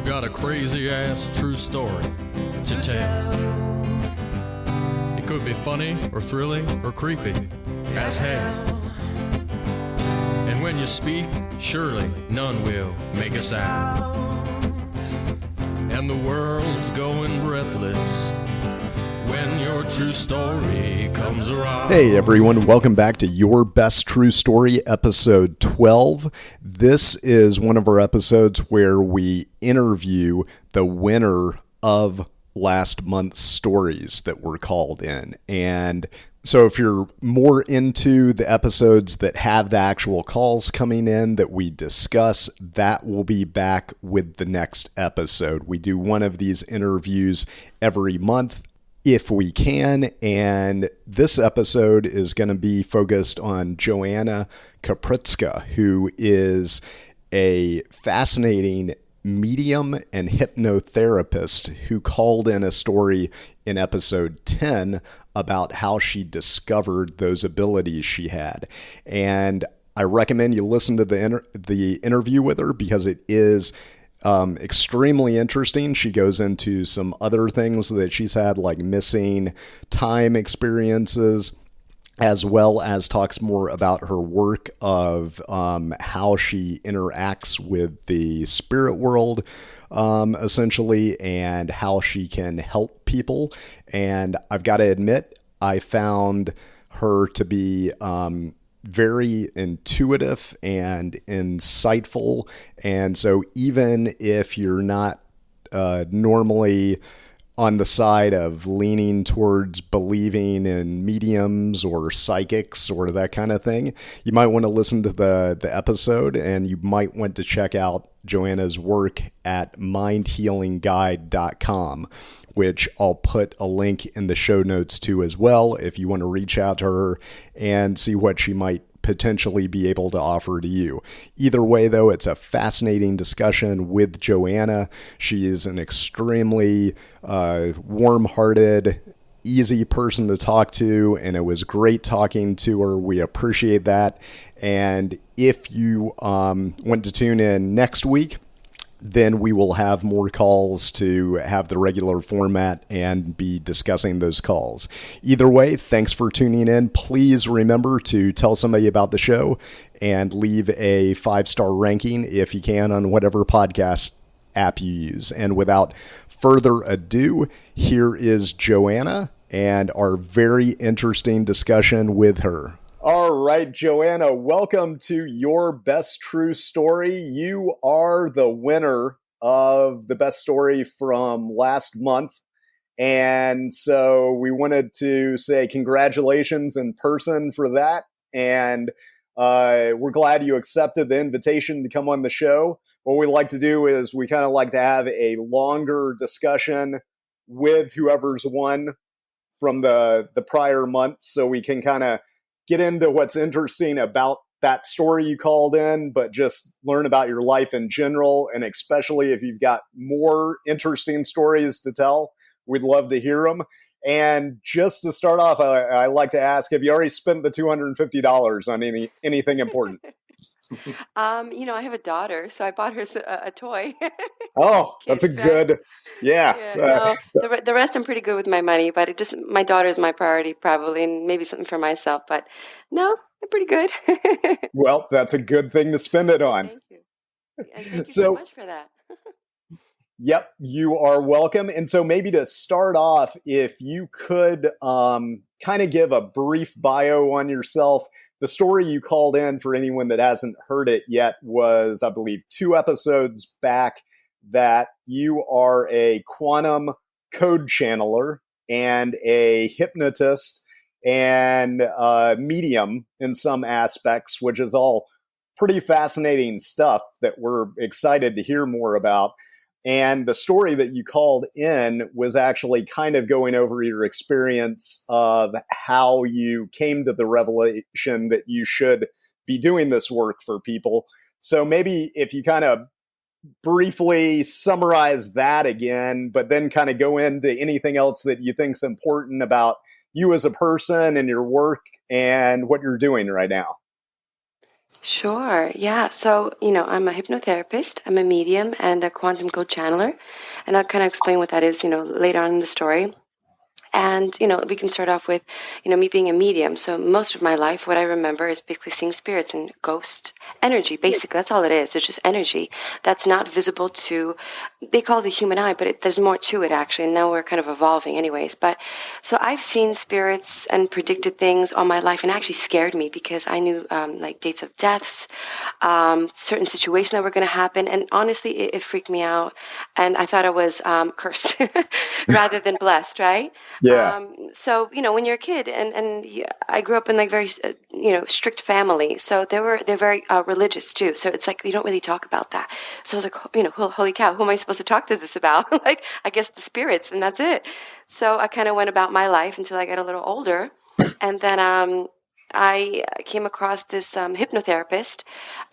got a crazy ass true story to tell. It could be funny or thrilling or creepy as hell. And when you speak, surely none will make a sound. And the world's going breathless when your true story comes around. Hey everyone, welcome back to Your Best True Story, episode 12. This is one of our episodes where we interview the winner of last month's stories that were called in. And so if you're more into the episodes that have the actual calls coming in that we discuss, that will be back with the next episode. We do one of these interviews every month if we can, and this episode is going to be focused on Joanna Kacpryzcka, who is a fascinating medium and hypnotherapist who called in a story in episode 10 about how she discovered those abilities she had. And I recommend you listen to the interview with her because it is extremely interesting. She goes into some other things that she's had, like missing time experiences, as well as talks more about her work of how she interacts with the spirit world, essentially, and how she can help people. And I've got to admit, I found her to be very intuitive and insightful. And so even if you're not normally on the side of leaning towards believing in mediums or psychics or that kind of thing, you might want to listen to the episode, and you might want to check out Joanna's work at mindhealingguide.com, which I'll put a link in the show notes to as well if you want to reach out to her and see what she might potentially be able to offer to you. Either way, though, it's a fascinating discussion with Joanna. She is an extremely warm-hearted, easy person to talk to, and it was great talking to her. We appreciate that. And if you want to tune in next week, then we will have more calls to have the regular format and be discussing those calls. Either way, thanks for tuning in. Please remember to tell somebody about the show and leave a 5-star ranking if you can on whatever podcast app you use. And without further ado, here is Joanna and our very interesting discussion with her. All right, Joanna, welcome to Your Best True Story. You are the winner of the best story from last month. And so we wanted to say congratulations in person for that. And we're glad you accepted the invitation to come on the show. What we like to do is we kind of like to have a longer discussion with whoever's won from the prior month, so we can kind of get into what's interesting about that story you called in, but just learn about your life in general. And especially if you've got more interesting stories to tell, we'd love to hear them. And just to start off, I like to ask, have you already spent the $250 on anything important? I have a daughter, so I bought her a toy. Oh, that's a Kids, right? good, yeah. No, the rest I'm pretty good with my money, but my daughter's my priority probably, and maybe something for myself. But no, I'm pretty good. Well, that's a good thing to spend it on. Thank you. And thank you so much for that. Yep, you are welcome. And so maybe to start off, if you could kind of give a brief bio on yourself. The story you called in, for anyone that hasn't heard it yet, was, I believe, 2 episodes back, that you are a quantum code channeler and a hypnotist and medium in some aspects, which is all pretty fascinating stuff that we're excited to hear more about. And the story that you called in was actually kind of going over your experience of how you came to the revelation that you should be doing this work for people. So maybe if you kind of briefly summarize that again, but then kind of go into anything else that you think is important about you as a person and your work and what you're doing right now. Sure. Yeah. So, I'm a hypnotherapist, I'm a medium, and a quantum code channeler. And I'll kind of explain what that is, later on in the story. And, we can start off with, me being a medium. So most of my life, what I remember is basically seeing spirits and ghost energy. Basically, that's all it is. It's just energy that's not visible to, they call it the human eye, but there's more to it, actually. And now we're kind of evolving anyways. But so I've seen spirits and predicted things all my life, and it actually scared me because I knew like dates of deaths, certain situations that were going to happen. And honestly, it freaked me out. And I thought I was cursed rather than blessed, right? Yeah. So when you're a kid, and I grew up in like very strict family, so they're very religious too. So it's like we don't really talk about that. So I was like, holy cow, who am I supposed to talk to this about? Like, I guess the spirits, and that's it. So I kind of went about my life until I got a little older, and then I came across this hypnotherapist,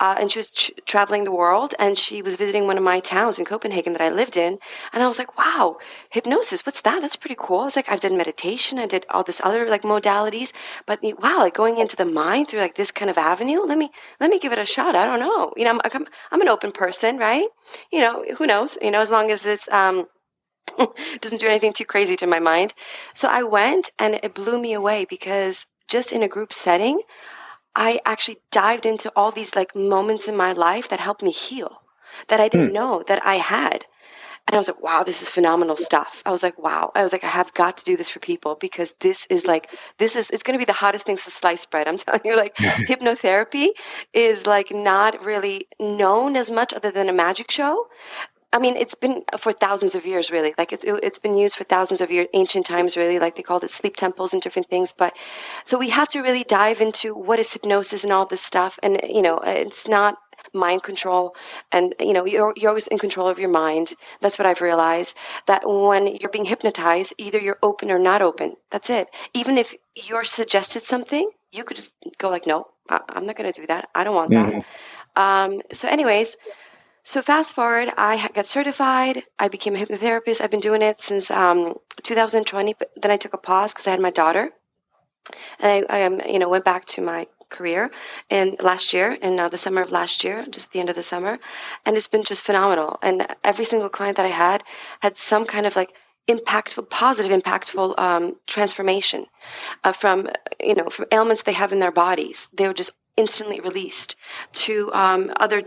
and she was traveling the world, and she was visiting one of my towns in Copenhagen that I lived in. And I was like, wow, hypnosis, what's that? That's pretty cool. I was like, I've done meditation, I did all this other like modalities, but wow, like going into the mind through like this kind of avenue, let me give it a shot. I don't know. I'm an open person, right? Who knows? As long as this doesn't do anything too crazy to my mind. So I went, and it blew me away because just in a group setting, I actually dived into all these like moments in my life that helped me heal, that I didn't know that I had. And I was like, wow, this is phenomenal stuff. I was like, wow. I was like, I have got to do this for people because it's going to be the hottest thing since sliced bread. I'm telling you, like hypnotherapy is like not really known as much other than a magic show. I mean, it's been for thousands of years, really. Like it's been used for thousands of years, ancient times, really. Like they called it sleep temples and different things. But so we have to really dive into what is hypnosis and all this stuff. And it's not mind control, and you're always in control of your mind. That's what I've realized. That when you're being hypnotized, either you're open or not open. That's it. Even if you're suggested something, you could just go like, no, I'm not going to do that. I don't want that. So, anyways. So fast forward, I got certified. I became a hypnotherapist. I've been doing it since 2020, but then I took a pause because I had my daughter. And I went back to my career in last year, in the summer of last year, just the end of the summer. And it's been just phenomenal. And every single client that I had some kind of like positive, impactful transformation from ailments they have in their bodies. They were just instantly released to other.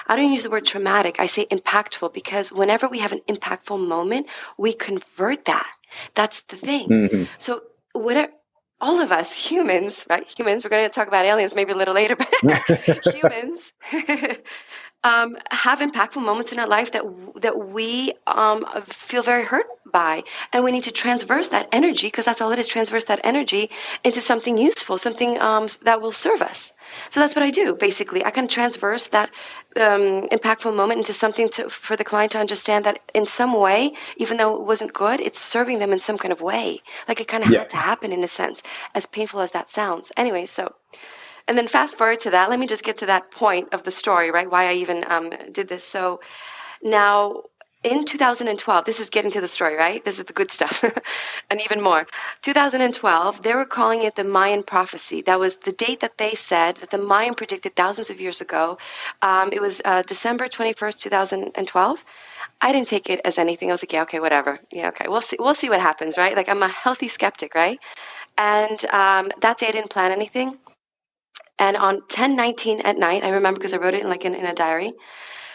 I don't use the word traumatic. I say impactful because whenever we have an impactful moment, we convert that. That's the thing. So whatever. All of us humans, right? Humans. We're going to talk about aliens maybe a little later, but humans have impactful moments in our life that we feel very hurt by, and we need to transverse that energy, because that's all it is. Transverse that energy into something useful, something that will serve us. So that's what I do. Basically, I can transverse that impactful moment into something for the client to understand that in some way, even though it wasn't good, it's serving them in some kind of way. Like it kind of had to happen in a sense, as painful as that sounds. Anyway, so. And then fast forward to that, let me just get to that point of the story, right? Why I even did this. So now in 2012, this is getting to the story, right? This is the good stuff and even more. 2012, they were calling it the Mayan prophecy. That was the date that they said that the Mayan predicted thousands of years ago. It was December 21st, 2012. I didn't take it as anything. I was like, yeah, okay, whatever. Yeah, okay, we'll see what happens, right? Like I'm a healthy skeptic, right? And that day I didn't plan anything. And on 10:19 at night, I remember because I wrote it in a diary,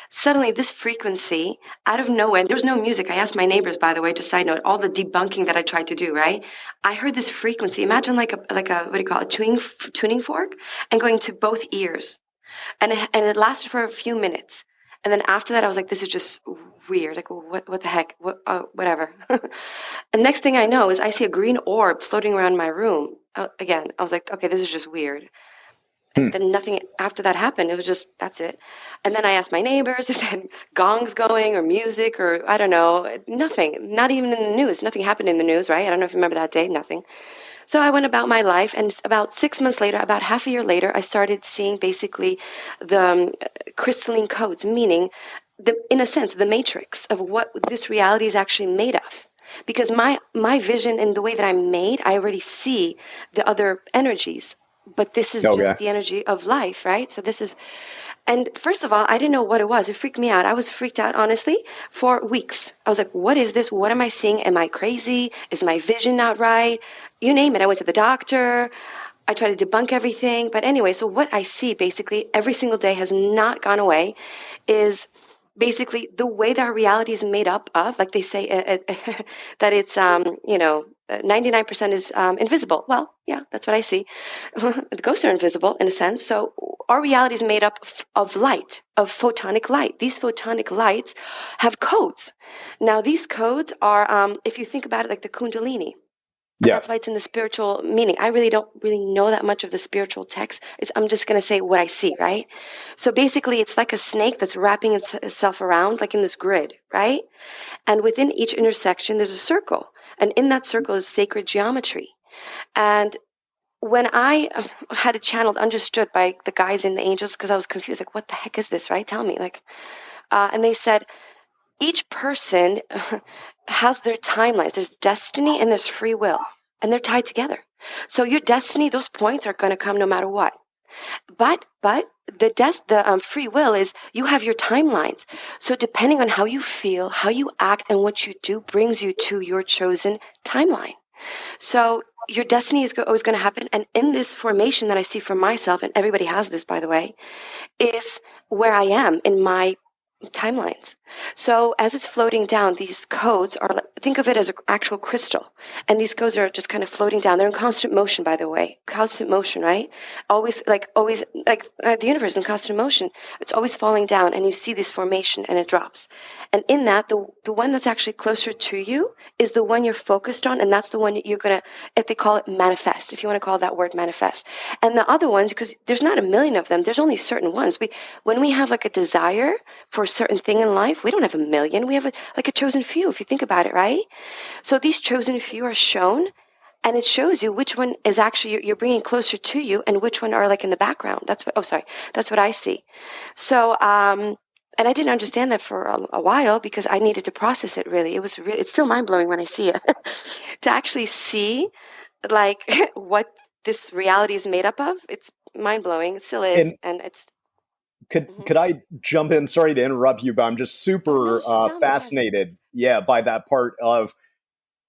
suddenly this frequency out of nowhere, there was no music. I asked my neighbors, by the way, just side note, all the debunking that I tried to do, right? I heard this frequency. Imagine like a what do you call it, tuning fork, and going to both ears. And it lasted for a few minutes. And then after that, I was like, this is just weird. Like, what the heck? Whatever. And next thing I know is I see a green orb floating around my room. Again, I was like, okay, this is just weird. And then nothing after that happened. It was just, that's it. And then I asked my neighbors if they had gongs going or music or I don't know, nothing, not even in the news. Nothing happened in the news, right? I don't know if you remember that day, nothing. So I went about my life, and about 6 months later, about half a year later, I started seeing basically the crystalline codes, meaning, in a sense, the matrix of what this reality is actually made of. Because my vision and the way that I'm made, I already see the other energies but this is Okay. just the energy of life, right? So this is, and first of all, I didn't know what it was. It freaked me out. I was freaked out, honestly, for weeks. I was like, what is this? What am I seeing? Am I crazy? Is my vision not right? You name it. I went to the doctor. I try to debunk everything. But anyway, so what I see basically every single day has not gone away is basically the way that our reality is made up of, like they say that it's, 99% is invisible. Well, yeah, that's what I see. The ghosts are invisible in a sense. So our reality is made up of light, of photonic light. These photonic lights have codes. Now, these codes are, if you think about it, like the Kundalini. And Yeah. that's why it's in the spiritual meaning. I really don't really know that much of the spiritual text. I'm just going to say what I see, right? So basically, it's like a snake that's wrapping itself around, like in this grid, right? And within each intersection, there's a circle. And in that circle is sacred geometry. And when I had it channeled, understood by the guys and the angels, because I was confused, like, what the heck is this, right? Tell me. And they said, each person has their timelines. There's destiny and there's free will, and they're tied together. So your destiny, those points are going to come no matter what. But the free will is you have your timelines. So depending on how you feel, how you act, and what you do brings you to your chosen timeline. So your destiny is always going to happen. And in this formation that I see for myself, and everybody has this, by the way, is where I am in my timelines. So as it's floating down, these codes are, think of it as an actual crystal. And these codes are just kind of floating down. They're in constant motion, by the way. Constant motion, right? Always, the universe is in constant motion. It's always falling down, and you see this formation, and it drops. And in that, the one that's actually closer to you is the one you're focused on, and that's the one you're going to, if they call it manifest, if you want to call that word manifest. And the other ones, because there's not a million of them, there's only certain ones. When we have like a desire for a certain thing in life, we don't have a million. We have a chosen few, if you think about it, right? So these chosen few are shown, and it shows you which one is actually you're bringing closer to you, and which one are like in the background. That's what I see. So, and I didn't understand that for a while because I needed to process it. Really, it's still mind blowing when I see it. To actually see, like, what this reality is made up of. It's mind blowing. It still is, and it's. Could I jump in? Sorry to interrupt you, but I'm just super Tell me, yes. fascinated, by that part of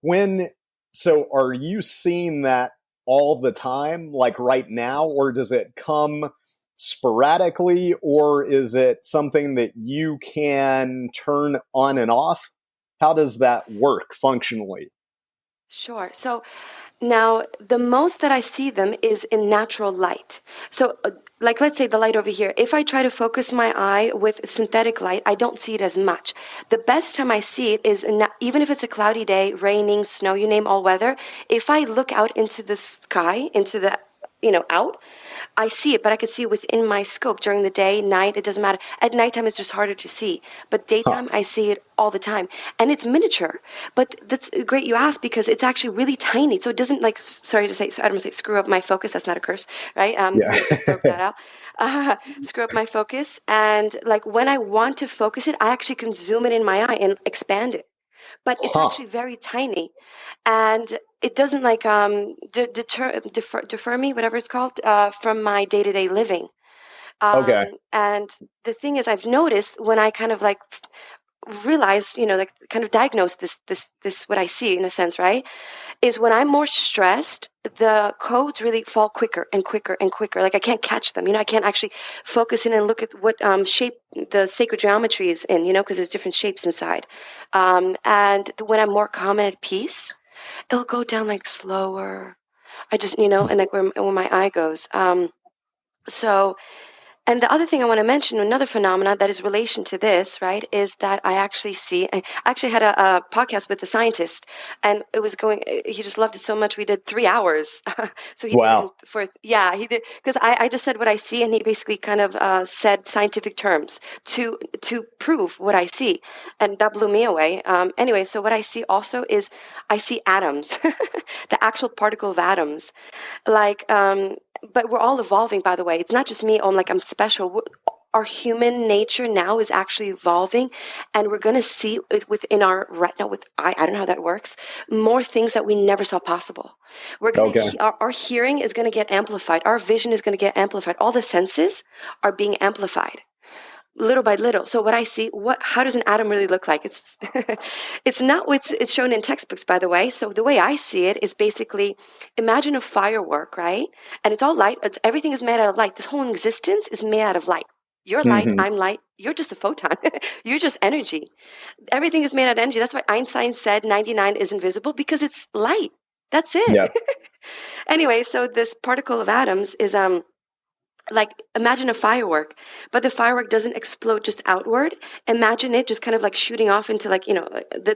when. So, are you seeing that all the time, like right now, or does it come sporadically, or is it something that you can turn on and off? How does that work functionally? Sure. So now the most that I see them is in natural light. So like, let's say the light over here, if I try to focus my eye with synthetic light, I don't see it as much. The best time I see it is even if it's a cloudy day, raining, snow, you name all weather. If I look out into the sky, into the, out, I see it, but I could see it within my scope during the day, night, it doesn't matter. At nighttime, it's just harder to see. But daytime, I see it all the time. And it's miniature. But that's great you asked because it's actually really tiny. So it doesn't, like, sorry to say, so I don't say screw up my focus. That's not a curse, right? Yeah. Broke that out. Screw up my focus. And like when I want to focus it, I actually can zoom it in my eye and expand it. But it's actually very tiny, and it doesn't like defer me, whatever it's called, from my day-to-day living. Okay. And the thing is, I've noticed when I kind of like realize, like kind of diagnose this what I see in a sense, right? Is when I'm more stressed, the codes really fall quicker and quicker and quicker. Like I can't catch them. I can't actually focus in and look at what shape the sacred geometry is in, because there's different shapes inside. And when I'm more calm and at peace, it'll go down like slower. I just, and like where my eye goes. So and the other thing I want to mention, another phenomena that is relation to this, right, is that I actually had a podcast with a scientist, and it was he just loved it so much. We did 3 hours. So he Wow. he did, because I just said what I see, and he basically kind of said scientific terms to prove what I see. And that blew me away. Anyway, so what I see also is I see atoms, the actual particle of atoms, like, but we're all evolving, by the way. It's not just me on like I'm special. our human nature now is actually evolving, and we're going to see within our retina, I don't know how that works, more things that we never saw possible. We're going Okay. to, our hearing is going to get amplified. Our vision is going to get amplified. All the senses are being amplified little by little. So what I see, how does an atom really look like? It's it's not what's it's shown in textbooks, by the way. So the way I see it is basically, imagine a firework, right? And it's all light. Everything is made out of light. This whole existence is made out of light. You're light, Mhm. I'm light, you're just a photon. You're just energy. Everything is made out of energy. That's why Einstein said 99 is invisible, because it's light. That's it. Yeah. Anyway, so this particle of atoms is like, imagine a firework, but the firework doesn't explode just outward. Imagine it just kind of like shooting off into, like,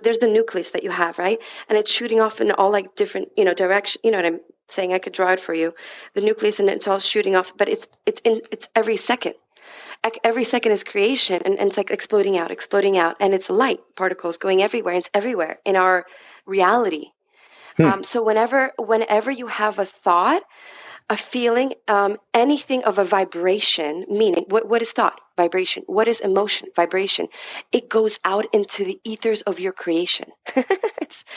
there's the nucleus that you have, right? And it's shooting off in all like different, direction. You know what I'm saying? I could draw it for you. The nucleus, and it's all shooting off, but it's every second. Every second is creation, and it's like exploding out, and it's light particles going everywhere. And it's everywhere in our reality. So whenever you have a thought, a feeling, anything of a vibration, meaning what is thought? Vibration. What is emotion? Vibration. It goes out into the ethers of your creation.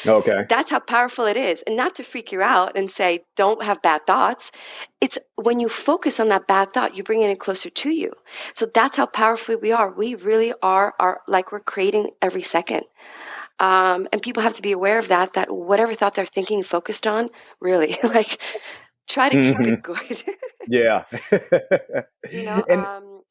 Okay. That's how powerful it is. And not to freak you out and say, don't have bad thoughts. It's when you focus on that bad thought, you bring it closer to you. So that's how powerful we are. We really are like, we're creating every second. And people have to be aware of that whatever thought they're thinking, focused on, really, like, try to keep Mhm. it good. Yeah. you know, And um,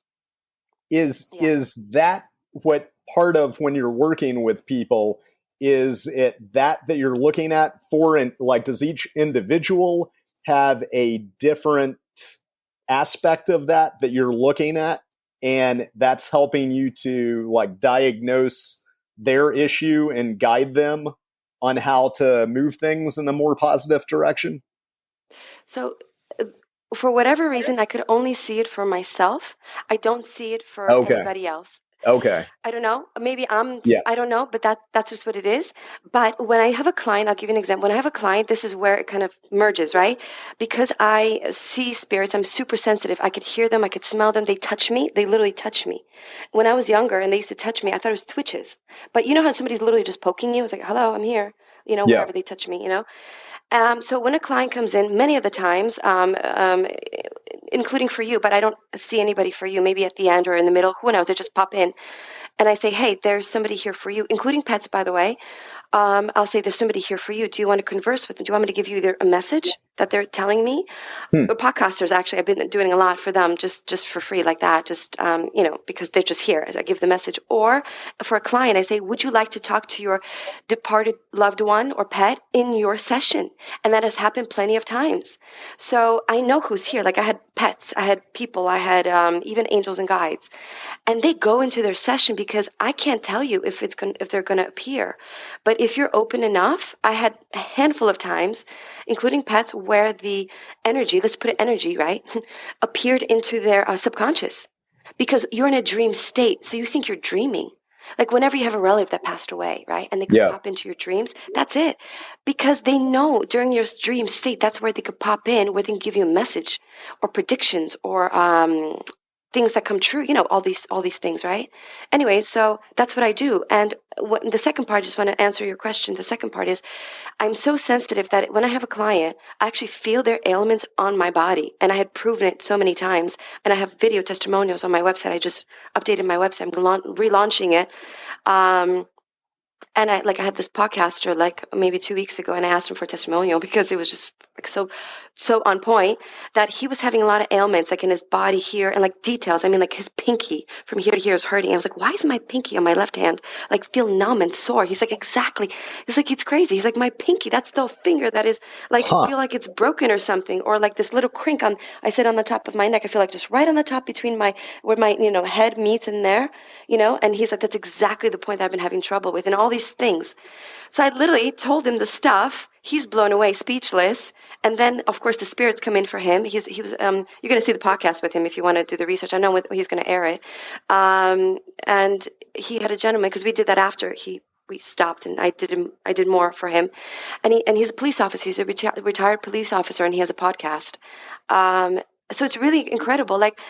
is yeah. is that what part of when you're working with people, is it that you're looking at for, and like, does each individual have a different aspect of that you're looking at, and that's helping you to like diagnose their issue and guide them on how to move things in a more positive direction? So, uh, for whatever reason, I could only see it for myself. I don't see it for Okay. anybody else. Okay. I don't know. Maybe Yeah. I don't know, but that's just what it is. But when I have a client, I'll give you an example. When I have a client, this is where it kind of merges, right? Because I see spirits, I'm super sensitive. I could hear them, I could smell them. They touch me. They literally touch me. When I was younger and they used to touch me, I thought it was twitches. But you know how somebody's literally just poking you? It's like, hello, I'm here. Yeah. Wherever they touch me. So when a client comes in, many of the times, including for you, but I don't see anybody for you, maybe at the end or in the middle, who knows, they just pop in. And I say, hey, there's somebody here for you, including pets, by the way. I'll say, there's somebody here for you. Do you want to converse with them? Do you want me to give you a message that they're telling me? Hmm. Podcasters, actually, I've been doing a lot for them just for free like that, because they're just here as I give the message. Or for a client, I say, would you like to talk to your departed loved one or pet in your session? And that has happened plenty of times. So I know who's here. Like, I had pets, I had people, I had even angels and guides. And they go into their session because I can't tell you if they're going to appear. But if you're open enough, I had a handful of times, including pets, where the energy, let's put it energy, right, appeared into their subconscious, because you're in a dream state. So you think you're dreaming. Like, whenever you have a relative that passed away, right, and they could Yeah. pop into your dreams, that's it. Because they know during your dream state, that's where they could pop in, where they can give you a message or predictions or things that come true, all these things, right? Anyway, so that's what I do. And the second part, I just want to answer your question. The second part is, I'm so sensitive that when I have a client, I actually feel their ailments on my body. And I had proven it so many times. And I have video testimonials on my website. I just updated my website. I'm relaunching it. And I had this podcaster like maybe 2 weeks ago, and I asked him for a testimonial because it was just like so on point, that he was having a lot of ailments like in his body here, and like details. I mean, like his pinky from here to here is hurting. I was like, why is my pinky on my left hand like feel numb and sore? He's like, exactly. He's like, it's crazy. He's like, my pinky, that's the finger that is like feel like it's broken or something, or like this little crink on. I said on the top of my neck. I feel like just right on the top between where my head meets in there, And he's like, that's exactly the point that I've been having trouble with, and all these things. So I literally told him the stuff. He's blown away, speechless. And then, of course, the spirits come in for him. He was. You're going to see the podcast with him if you want to do the research. I know he's going to air it. And he had a gentleman, because we did that after we stopped, and I did more for him. And he's a police officer. He's a retired police officer, and he has a podcast. So it's really incredible. Like,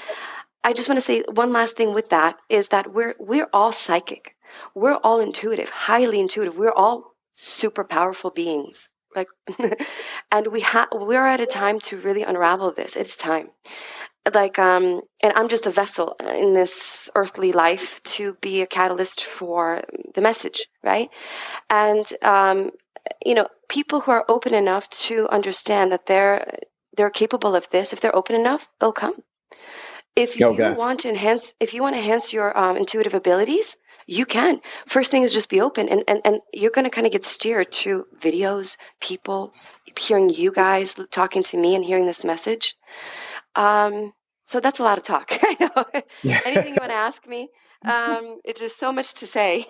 I just want to say one last thing with that is that we're all psychic. We're all intuitive, highly intuitive. We're all super powerful beings. Like, and we're at a time to really unravel this. It's time. Like, and I'm just a vessel in this earthly life to be a catalyst for the message, right? And people who are open enough to understand that they're capable of this, if they're open enough, they'll come. If you want to enhance your intuitive abilities, you can. First thing is just be open, and you're going to kind of get steered to videos, people, hearing you guys talking to me and hearing this message. So that's a lot of talk. I know. Anything you want to ask me? It's just so much to say.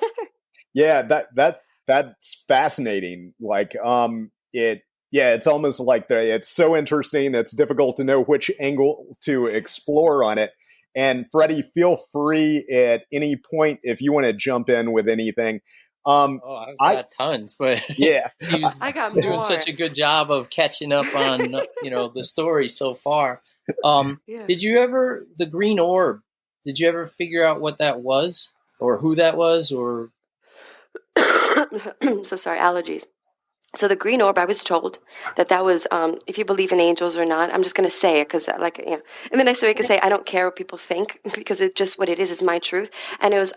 Yeah, that's fascinating. Like, it's almost like it's so interesting. It's difficult to know which angle to explore on it. And Freddie, feel free at any point if you want to jump in with anything. I've got tons, but yeah, she was doing such a good job of catching up on the story so far. Did you ever the green orb? Did you ever figure out what that was, or who that was, or? So sorry, allergies. So the green orb, I was told that was, if you believe in angels or not, I'm just going to say it because, in the nice way I can say, I don't care what people think because it's just what it is my truth. And it was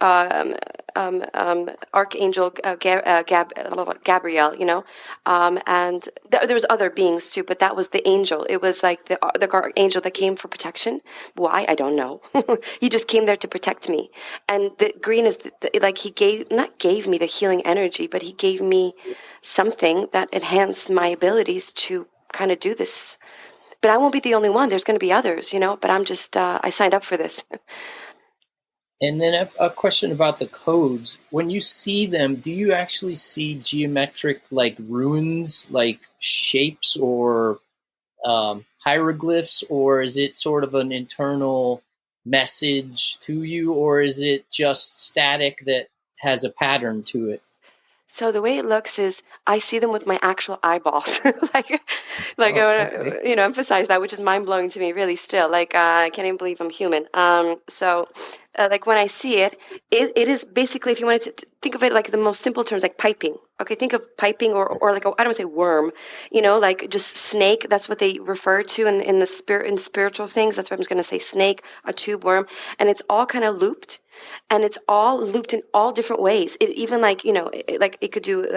Archangel Gabriel, and there was other beings too, but that was the angel. It was like the archangel that came for protection. Why? I don't know. He just came there to protect me. And the green is he not gave me the healing energy, but he gave me something that enhanced my abilities to kind of do this. But I won't be the only one. There's going to be others, but I'm just, I signed up for this. And then a question about the codes. When you see them, do you actually see geometric, like runes, like shapes or hieroglyphs, or is it sort of an internal message to you, or is it just static that has a pattern to it? So the way it looks is I see them with my actual eyeballs. I want to, emphasize that, which is mind blowing to me, really. Still, I can't even believe I'm human. When I see it, it is basically, if you wanted to think of it like the most simple terms, like piping. Okay, think of piping or like I don't want to say worm, like just snake. That's what they refer to in the spiritual things. That's what I'm just going to say, snake, a tube worm, and it's all kind of looped. And it's all looped in all different ways. It even it could do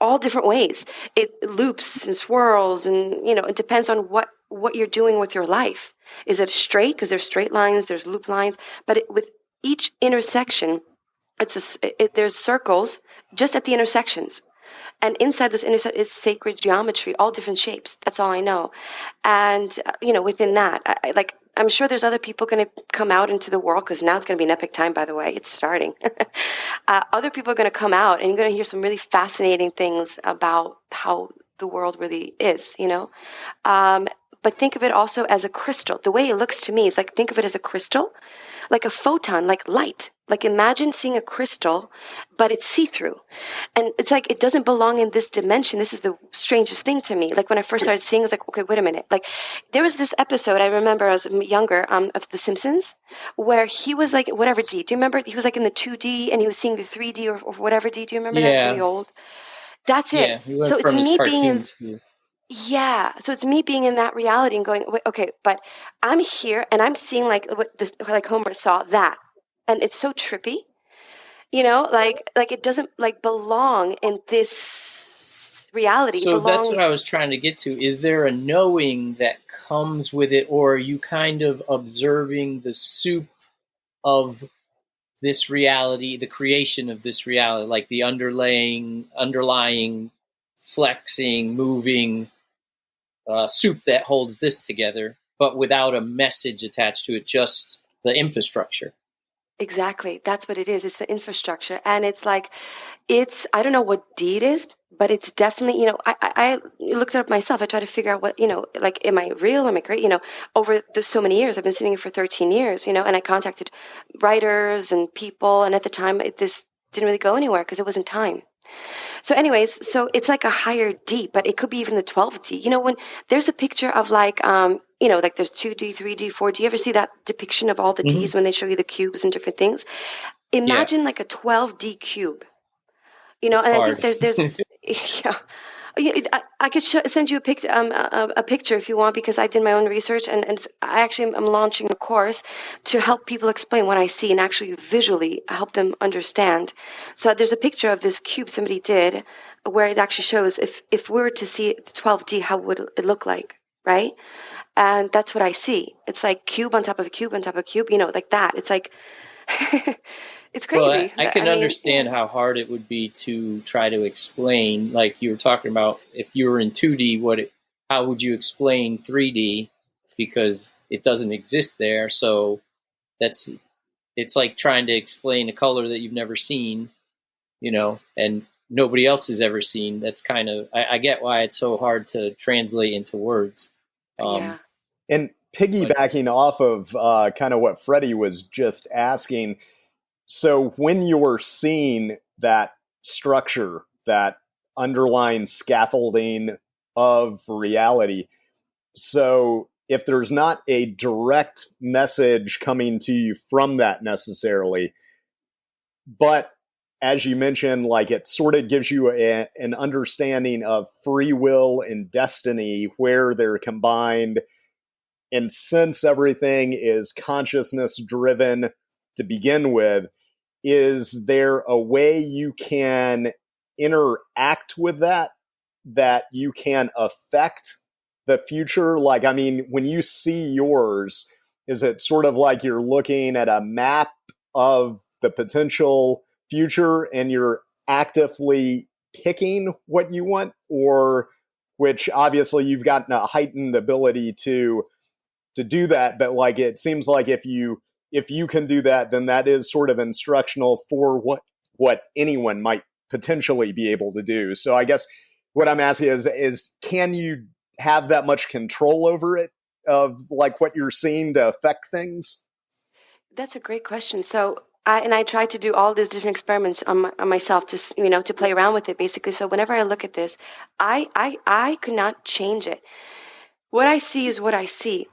all different ways. It loops and swirls, and it depends on what you're doing with your life. Is it straight? Because there's straight lines, there's loop lines, but with each intersection, there's circles just at the intersections. And inside those intersections is sacred geometry, all different shapes. That's all I know. And within that, I'm sure there's other people going to come out into the world, because now it's going to be an epic time, by the way. It's starting. Other people are going to come out, and you're going to hear some really fascinating things about how the world really is, But think of it also as a crystal. The way it looks to me is think of it as a crystal, like a photon, like light. Imagine seeing a crystal, but it's see-through. And it's it doesn't belong in this dimension. This is the strangest thing to me. When I first started seeing, I was okay, wait a minute. There was this episode, I remember I was younger, of The Simpsons, where he was whatever D. Do you remember? He was in the 2D, and he was seeing the 3D or whatever D. Do you remember? That's really old. That's it. Yeah, he went from his cartoon to... Yeah, so it's me being in that reality and going, wait, okay, but I'm here and I'm seeing what Homer saw, that, and it's so trippy, it doesn't belong in this reality. So that's what I was trying to get to. Is there a knowing that comes with it, or are you kind of observing the soup of this reality, the creation of this reality, the underlying flexing, moving soup that holds this together, but without a message attached to it, just the infrastructure? Exactly. That's what it is. It's the infrastructure. And it's I don't know what D it is, but it's definitely, I looked it up myself. I tried to figure out what, am I real? Am I great? Over so many years, I've been sitting here for 13 years, and I contacted writers and people. And at the time, this didn't really go anywhere because it wasn't time. So anyways, so it's a higher D, but it could be even the 12D. When there's a picture of like there's 2D, 3D, 4D. You ever see that depiction of all the Ds when they show you the cubes and different things? Imagine like a 12D cube, It's and I hard. think there's yeah. I could send you a picture if you want, because I did my own research, and I actually am launching a course to help people explain what I see and actually visually help them understand. So there's a picture of this cube somebody did where it actually shows if we were to see 12D, how would it look like, right? And that's what I see. It's like cube on top of a cube on top of a cube, like that. It's like it's crazy. Well, I can mean, understand how hard it would be to try to explain, like you were talking about, if you were in 2D, how would you explain 3D? Because it doesn't exist there. So it's like trying to explain a color that you've never seen, and nobody else has ever seen. That's kind of, I get why it's so hard to translate into words. Yeah. And piggybacking off of kind of what Freddie was just asking, so when you're seeing that structure, that underlying scaffolding of reality, so if there's not a direct message coming to you from that necessarily, but as you mentioned, like it sort of gives you an understanding of free will and destiny where they're combined. And since everything is consciousness driven to begin with, is there a way you can interact with that you can affect the future? Like, I mean, when you see yours, is it sort of like you're looking at a map of the potential future and you're actively picking what you want, or which obviously you've got a heightened ability to do that, but like it seems like if you can do that, then that is sort of instructional for what anyone might potentially be able to do. So I guess what I'm asking is can you have that much control over it, of like what you're seeing to affect things? That's a great question. So I tried to do all these different experiments on myself to to play around with it basically. So whenever I look at this, I could not change it. What I see is what I see.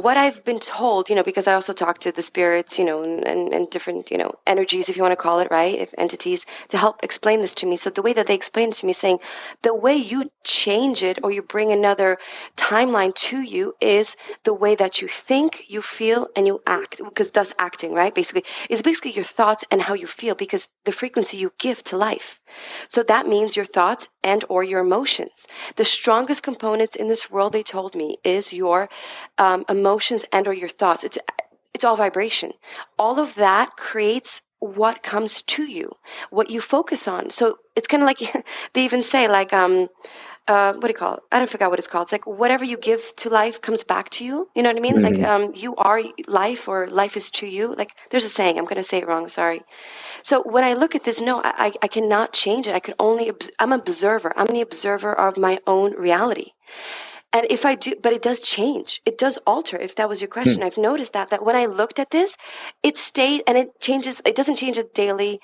What I've been told, because I also talk to the spirits, and different, energies, if you want to call it, right? If entities to help explain this to me. So the way that they explain it to me, saying the way you change it or you bring another timeline to you is the way that you think, you feel, and you act. Because that's acting, right? Basically, it's basically your thoughts and how you feel, because the frequency you give to life. So that means your thoughts and or your emotions. The strongest components in this world, they told me, is your emotions and or your thoughts. It's all vibration. All of that creates what comes to you, what you focus on. So it's kind of like they even say like what do you call it? I don't forget what it's called. It's like whatever you give to life comes back to you. You know what I mean? Mm-hmm. Like you are life, or life is to you. Like there's a saying. I'm going to say it wrong. Sorry. So when I look at this, no, I cannot change it. I'm an observer. I'm the observer of my own reality. And if I do, but it does change. It does alter, if that was your question. I've noticed that when I looked at this, it stayed and it changes. It doesn't change it daily.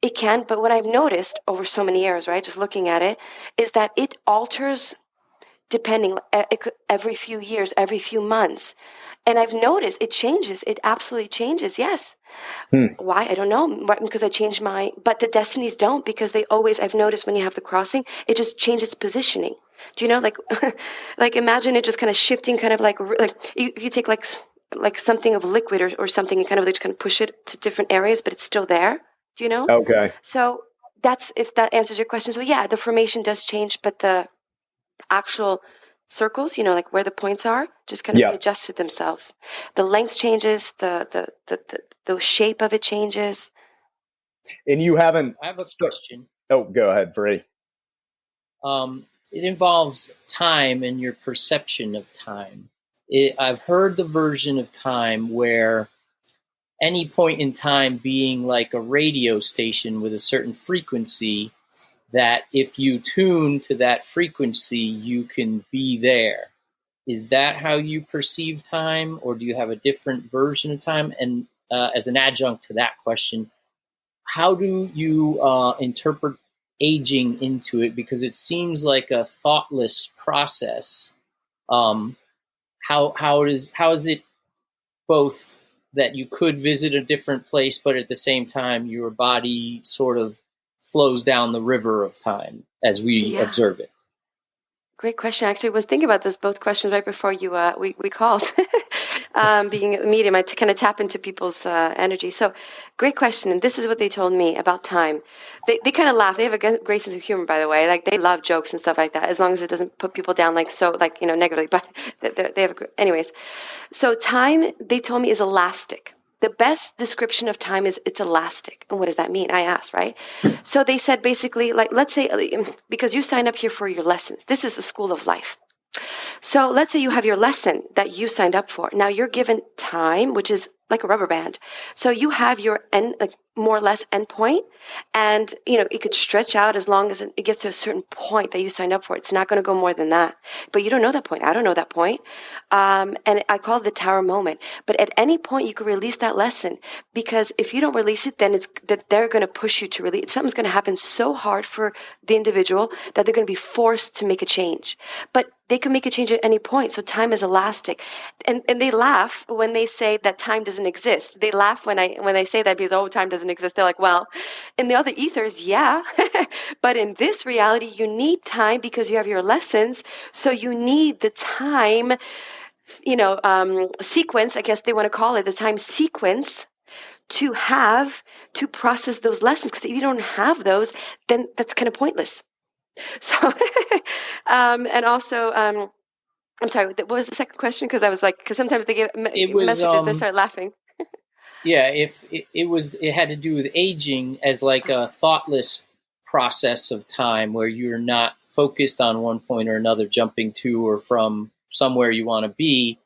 It can, but what I've noticed over so many years, right, just looking at it, is that it alters depending every few years, every few months. And I've noticed it changes. It absolutely changes. Yes. Why? I don't know. Because I changed but the destinies don't, because they always, I've noticed when you have the crossing, it just changes positioning. Do you know, like, like imagine it just kind of shifting, kind of like you take like something of liquid or something and kind of just kind of push it to different areas, but it's still there. Do you know? Okay. So that's, if that answers your question. So yeah, the formation does change, but the actual circles, like where the points are, just kind of readjusted themselves. The length changes, the shape of it changes. And you haven't. I have a question. Oh, go ahead, Freddie. It involves time and your perception of time. I've heard the version of time where any point in time being like a radio station with a certain frequency, that if you tune to that frequency, you can be there. Is that how you perceive time, or do you have a different version of time? And as an adjunct to that question, how do you interpret aging into it? Because it seems like a thoughtless process. how is it both that you could visit a different place, but at the same time your body sort of flows down the river of time as we observe it? Great question. Actually, I was thinking about this, both questions right before you we called. Being a medium, I kind of tap into people's energy. So, great question. And this is what they told me about time. They kind of laugh. They have a great sense of humor, by the way. Like they love jokes and stuff like that, as long as it doesn't put people down negatively. But they have anyways. So time, they told me, is elastic. The best description of time is it's elastic. And what does that mean? I asked, right? So they said basically, like, let's say, because you signed up here for your lessons. This is a school of life. So let's say you have your lesson that you signed up for. Now you're given time, which is like a rubber band. So you have your end, like more or less end point, and it could stretch out as long as it gets to a certain point that you signed up for. It's not going to go more than that. But you don't know that point. I don't know that point. And I call it the tower moment. But at any point you could release that lesson, because if you don't release it, then it's that they're going to push you to release. Something's going to happen so hard for the individual that they're going to be forced to make a change. But they can make a change at any point. So time is elastic. And they laugh when they say that time doesn't exist. They laugh when I say that, because, time doesn't exist. They're like, well, in the other ethers, yeah. But in this reality, you need time because you have your lessons. So you need the time, sequence, I guess they want to call it, the time sequence to process those lessons. Because if you don't have those, then that's kind of pointless. So, and also, I'm sorry, what was the second question? Because I was like, because sometimes they give messages, they start laughing. Yeah, if it had to do with aging as like a thoughtless process of time where you're not focused on one point or another, jumping to or from somewhere you want to be.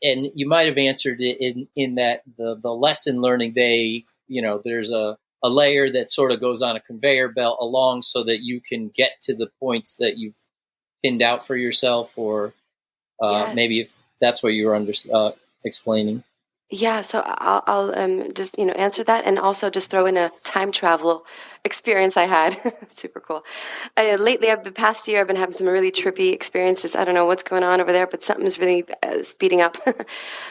And you might have answered it in that the lesson learning, there's a layer that sort of goes on a conveyor belt along so that you can get to the points that you've pinned out for yourself, or Yes. maybe that's what you were explaining. Yeah, so I'll just answer that, and also just throw in a time travel experience I had. Super cool. Lately, the past year, I've been having some really trippy experiences. I don't know what's going on over there, but something's really speeding up.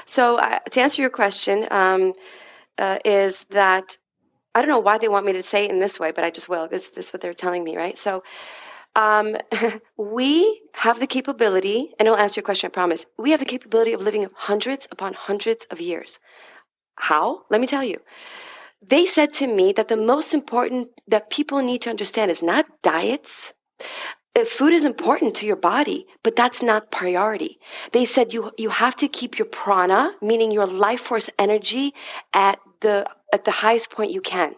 So to answer your question, is that I don't know why they want me to say it in this way, but I just will. This is what they're telling me, right? So we have the capability, and I'll answer your question, I promise. We have the capability of living hundreds upon hundreds of years. How? Let me tell you. They said to me that the most important that people need to understand is not diets. Food is important to your body, but that's not priority. They said you have to keep your prana, meaning your life force energy, at the highest point you can.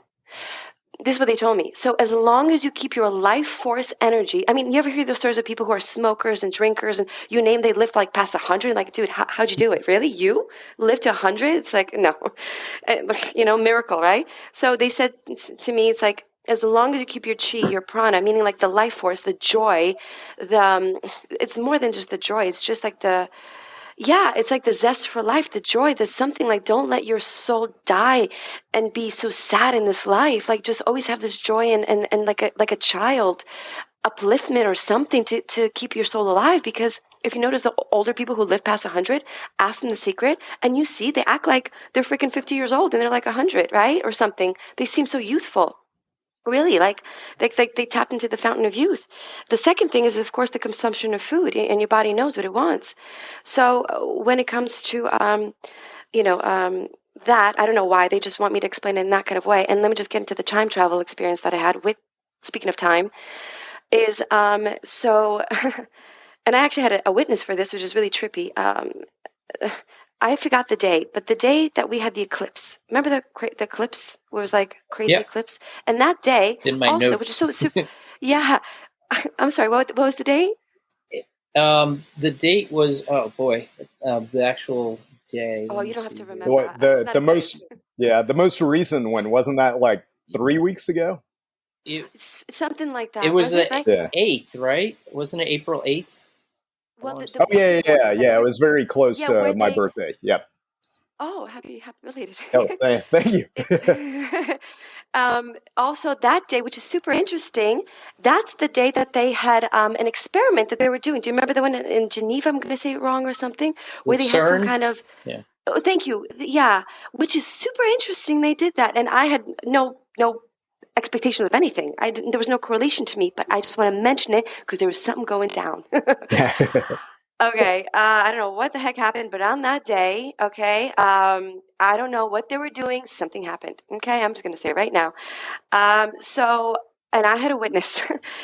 This is what they told me. So as long as you keep your life force energy, I mean, you ever hear those stories of people who are smokers and drinkers and you name, they live like past 100? Like, dude, how'd you do it? Really? You live to 100? It's like, no, miracle, right? So they said to me, it's like, as long as you keep your chi, your prana, meaning like the life force, the joy, it's more than just the joy. It's just like it's like the zest for life, the joy. There's something like, don't let your soul die and be so sad in this life. Like, just always have this joy and like a child, upliftment or something to keep your soul alive. Because if you notice the older people who live past 100, ask them the secret, and you see they act like they're freaking 50 years old and they're like 100, right? Or something. They seem so youthful. Really, like they tap into the fountain of youth. The second thing is, of course, the consumption of food, and your body knows what it wants. So when it comes to, that, I don't know why they just want me to explain it in that kind of way. And let me just get into the time travel experience that I had with, speaking of time, is so, and I actually had a witness for this, which is really trippy. I forgot the day, but the day that we had the eclipse, remember the eclipse? Where it was like crazy eclipse? And that day, it's in my also, notes. which is so super, yeah. I'm sorry, what was the date? The date was, the actual day. Oh, you don't have to remember. The most recent one, wasn't that like 3 weeks ago? Something like that. It was the right? 8th, right? Wasn't it April 8th? Well, yeah. It was very close to my birthday. Yep. Oh, happy belated. Oh, thank you. Also, that day, which is super interesting, that's the day that they had an experiment that they were doing. Do you remember the one in Geneva? I'm going to say it wrong or something, where With they had some CERN? kind of. Yeah. Oh, thank you. Yeah, which is super interesting. They did that, and I had no expectations of anything. There was no correlation to me, but I just want to mention it because there was something going down. Okay, I don't know what the heck happened, but on that day, okay, I don't know what they were doing. Something happened. Okay, I'm just going to say it right now. So, and I had a witness.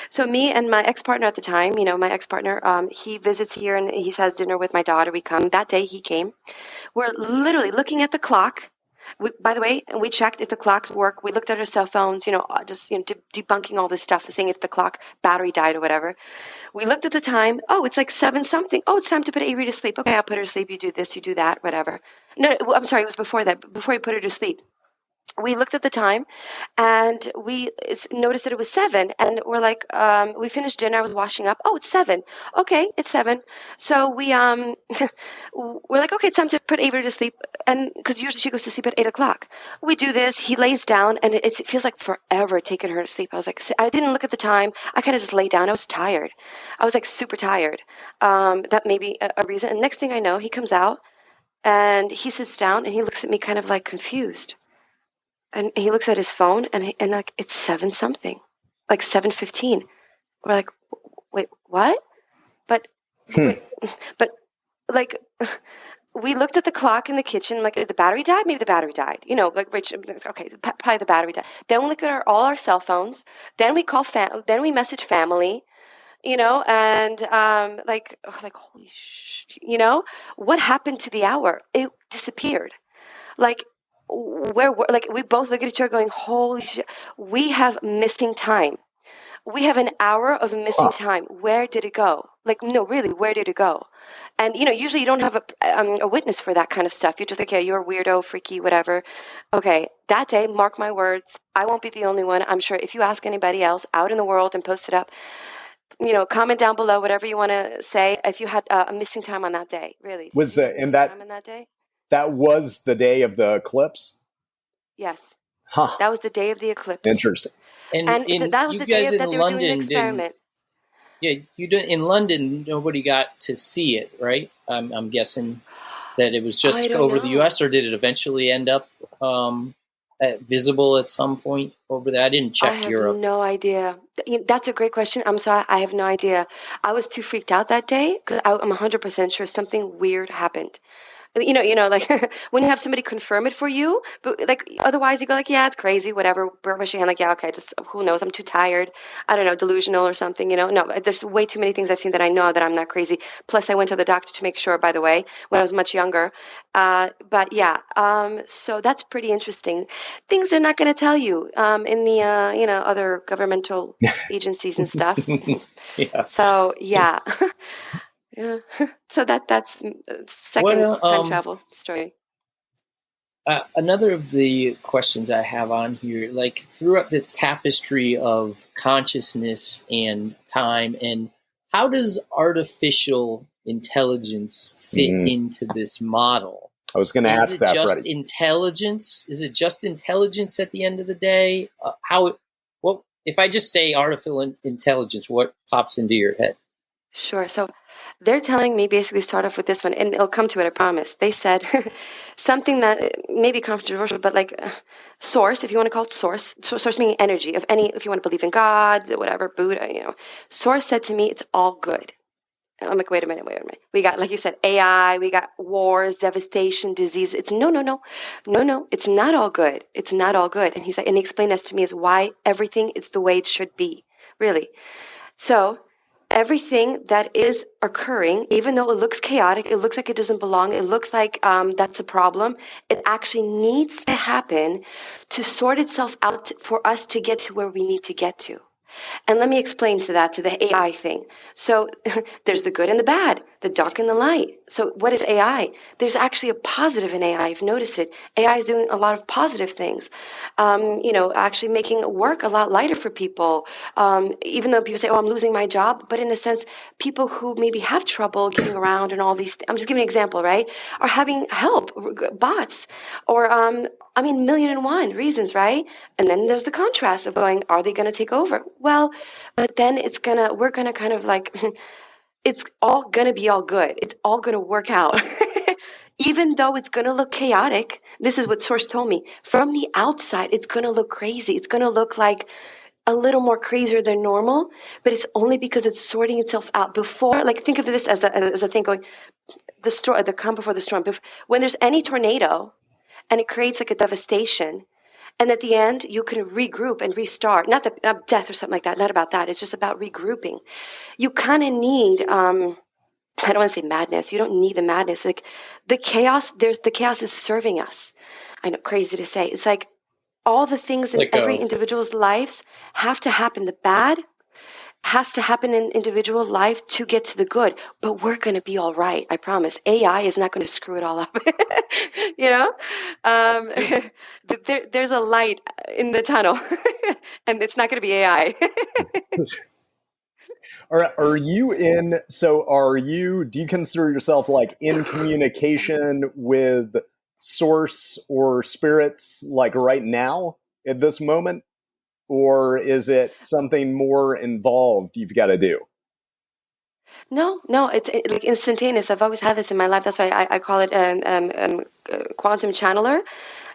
So me and my ex-partner at the time, my ex-partner, he visits here and he has dinner with my daughter. We come. That day he came. We're literally looking at the clock. By the way, we checked if the clocks work. We looked at our cell phones, just debunking all this stuff, saying if the clock battery died or whatever. We looked at the time. Oh, it's like 7 something. Oh, it's time to put Avery to sleep. Okay, I'll put her to sleep. You do this, you do that, whatever. No, I'm sorry, it was before that. Before you put her to sleep. We looked at the time and we noticed that it was 7, and we're like, we finished dinner. I was washing up. Oh, it's 7. Okay, it's 7. So we we're like, okay, it's time to put Avery to sleep, and because usually she goes to sleep at 8 o'clock. We do this. He lays down, and it feels like forever taking her to sleep. I was like, I didn't look at the time. I kind of just lay down. I was tired. I was like super tired. That may be a reason. And next thing I know, he comes out and he sits down and he looks at me kind of like confused. And he looks at his phone and like it's 7 something, like 7:15. We're like, wait, what? But wait, but like we looked at the clock in the kitchen, like the battery died. Maybe the battery died. Like okay, probably the battery died. Then we look at all our cell phones. Then we call then we message family. And like holy what happened to the hour? It disappeared. Like like we both look at each other going, holy shit, we have missing time. We have an hour of missing time. Where did it go? Like, no, really, where did it go? And, usually you don't have a witness for that kind of stuff. You're just like, yeah, you're a weirdo, freaky, whatever. Okay, that day, mark my words, I won't be the only one. I'm sure if you ask anybody else out in the world and post it up, comment down below, whatever you want to say, if you had a missing time on that day, really. Was and time on that day? that was the day of the eclipse? Yes. Huh. That was the day of the eclipse. Interesting. And that was the day that they were doing the experiment. In London, nobody got to see it, right? I'm guessing that it was just over the U.S., or did it eventually end up visible at some point over there? I didn't check Europe. I have no idea. That's a great question. I'm sorry, I have no idea. I was too freaked out that day because I'm 100% sure something weird happened. Like when you have somebody confirm it for you, but like otherwise you go like, yeah, it's crazy, whatever. Brush your hand, like, yeah, okay, just who knows? I'm too tired. I don't know, delusional or something. No, there's way too many things I've seen that I know that I'm not crazy. Plus, I went to the doctor to make sure, by the way, when I was much younger. But yeah, so that's pretty interesting. Things they're not going to tell you in the other governmental agencies and stuff. Yeah. So yeah. Yeah, so that's second time travel story. Another of the questions I have on here, like throughout this tapestry of consciousness and time, and how does artificial intelligence fit into this model? I was going to ask that, Is it just Freddie. intelligence? Is it just intelligence at the end of the day? What if I just say artificial intelligence? What pops into your head? Sure. So they're telling me basically start off with this one, and it'll come to it, I promise. They said something that may be controversial, but like source, if you want to call it source meaning energy of any, if you want to believe in God, whatever, Buddha, source said to me, it's all good. I'm like, wait a minute. We got, like you said, AI, we got wars, devastation, disease. It's no, it's not all good. It's not all good. And he said, and he explained this to me, is why everything is the way it should be, really. So everything that is occurring, even though it looks chaotic, it looks like it doesn't belong, it looks like that's a problem, it actually needs to happen to sort itself out for us to get to where we need to get to. And let me explain to the AI thing. So there's the good and the bad, the dark and the light. So what is AI? There's actually a positive in AI. I've noticed it. AI is doing a lot of positive things, actually making work a lot lighter for people. Even though people say, oh, I'm losing my job. But in a sense, people who maybe have trouble getting around and all these, I'm just giving an example, right? Are having help, bots, or million and one reasons, right? And then there's the contrast of going, are they going to take over? Well, but then we're going to kind of like, it's all going to be all good. It's all going to work out. Even though it's going to look chaotic, this is what Source told me. From the outside, it's going to look crazy. It's going to look like a little more crazier than normal, but it's only because it's sorting itself out before. Like, think of this as a thing going, the calm before the storm. When there's any tornado and it creates like a devastation, and at the end, you can regroup and restart. Not death or something like that. Not about that. It's just about regrouping. You kind of need, I don't want to say madness. You don't need the madness. Like the chaos, the chaos is serving us. I know, crazy to say. It's like all the things in every individual's lives have to happen. The bad has to happen in individual life to get to the good, but we're going to be all right. I promise. AI is not going to screw it all up. There's a light in the tunnel and it's not going to be AI. Are you do you consider yourself like in communication with source or spirits like right now at this moment? Or is it something more involved you've got to do? No, it's like instantaneous. I've always had this in my life. That's why I call it quantum channeler.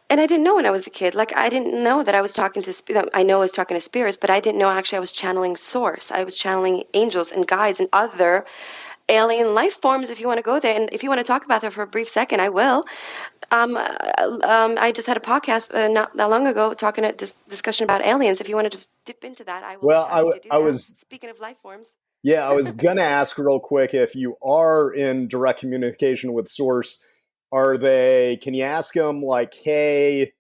And I didn't know when I was a kid. Like, I didn't know that I was talking to I know I was talking to spirits, but I didn't know actually I was channeling source. I was channeling angels and guides and other alien life forms, if you want to go there. And if you want to talk about that for a brief second, I will. I just had a podcast not that long ago talking a discussion about aliens. If you want to just dip into that, I will. Well, I was speaking of life forms. Yeah, I was gonna ask real quick, if you are in direct communication with source, can you ask them like, hey,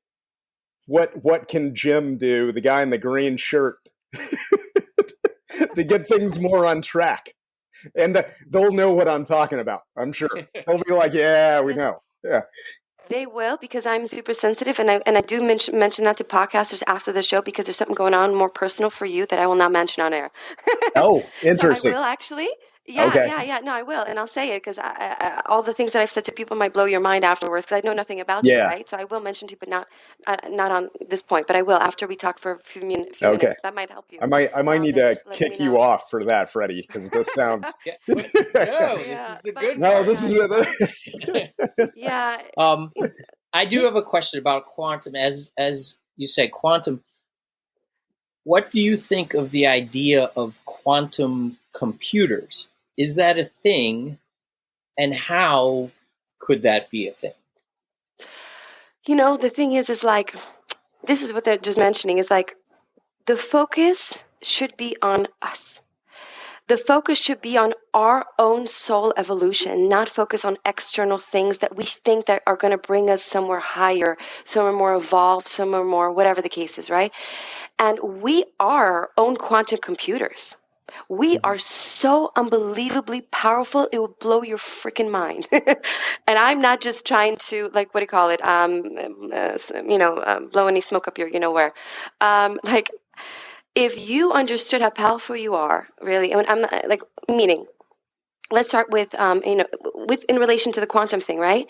what can Jim do, the guy in the green shirt, to get things more on track? And they'll know what I'm talking about, I'm sure. They'll be like, yeah, we know. Yeah. They will, because I'm super sensitive, and I do mention that to podcasters after the show, because there's something going on more personal for you that I will not mention on air. Oh, interesting. So I will actually. Yeah, okay. yeah. No, I will, and I'll say it, because all the things that I've said to people might blow your mind afterwards, because I know nothing about you, right? So I will mention to you, but not on this point. But I will after we talk for a few minutes. That might help you. I might need to kick you off for that, Freddie, because this sounds. This is the good. No, this is. Yeah. I do have a question about quantum. As you say, quantum. What do you think of the idea of quantum computers? Is that a thing? And how could that be a thing? The thing is like, this is what they're just mentioning, is like, the focus should be on us. The focus should be on our own soul evolution, not focus on external things that we think that are going to bring us somewhere higher, somewhere more evolved, somewhere more, whatever the case is, right? And we are our own quantum computers. We are so unbelievably powerful, it will blow your freaking mind. And I'm not just trying to, like, what do you call it? Blow any smoke up your, where. If you understood how powerful you are, really, and I'm not, like, meaning, let's start with, in relation to the quantum thing, right?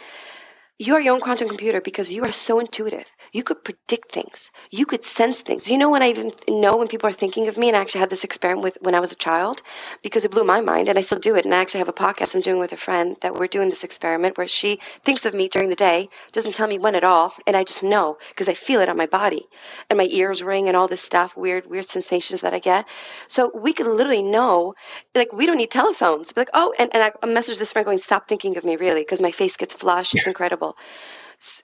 You are your own quantum computer because you are so intuitive. You could predict things. You could sense things. You know when I even know when people are thinking of me, and I actually had this experiment when I was a child, because it blew my mind, and I still do it. And I actually have a podcast I'm doing with a friend that we're doing this experiment where she thinks of me during the day, doesn't tell me when at all, and I just know because I feel it on my body, and my ears ring and all this stuff, weird sensations that I get. So we could literally know, like, we don't need telephones. Like, oh, and I message this friend going, stop thinking of me, really, because my face gets flushed. It's incredible.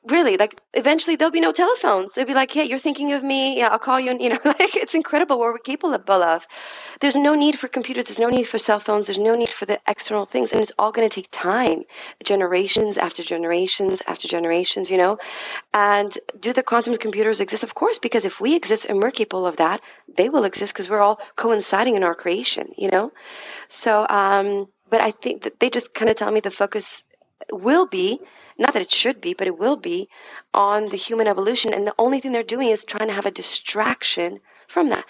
Really, like eventually there'll be no telephones. They'll be like, hey, you're thinking of me. Yeah, I'll call you. And, like it's incredible what we're capable of. There's no need for computers. There's no need for cell phones. There's no need for the external things. And it's all going to take time, generations after generations after generations, And do the quantum computers exist? Of course, because if we exist and we're capable of that, they will exist because we're all coinciding in our creation, So, but I think that they just kind of tell me the focus will be, not that it should be, but it will be on the human evolution. And the only thing they're doing is trying to have a distraction from that.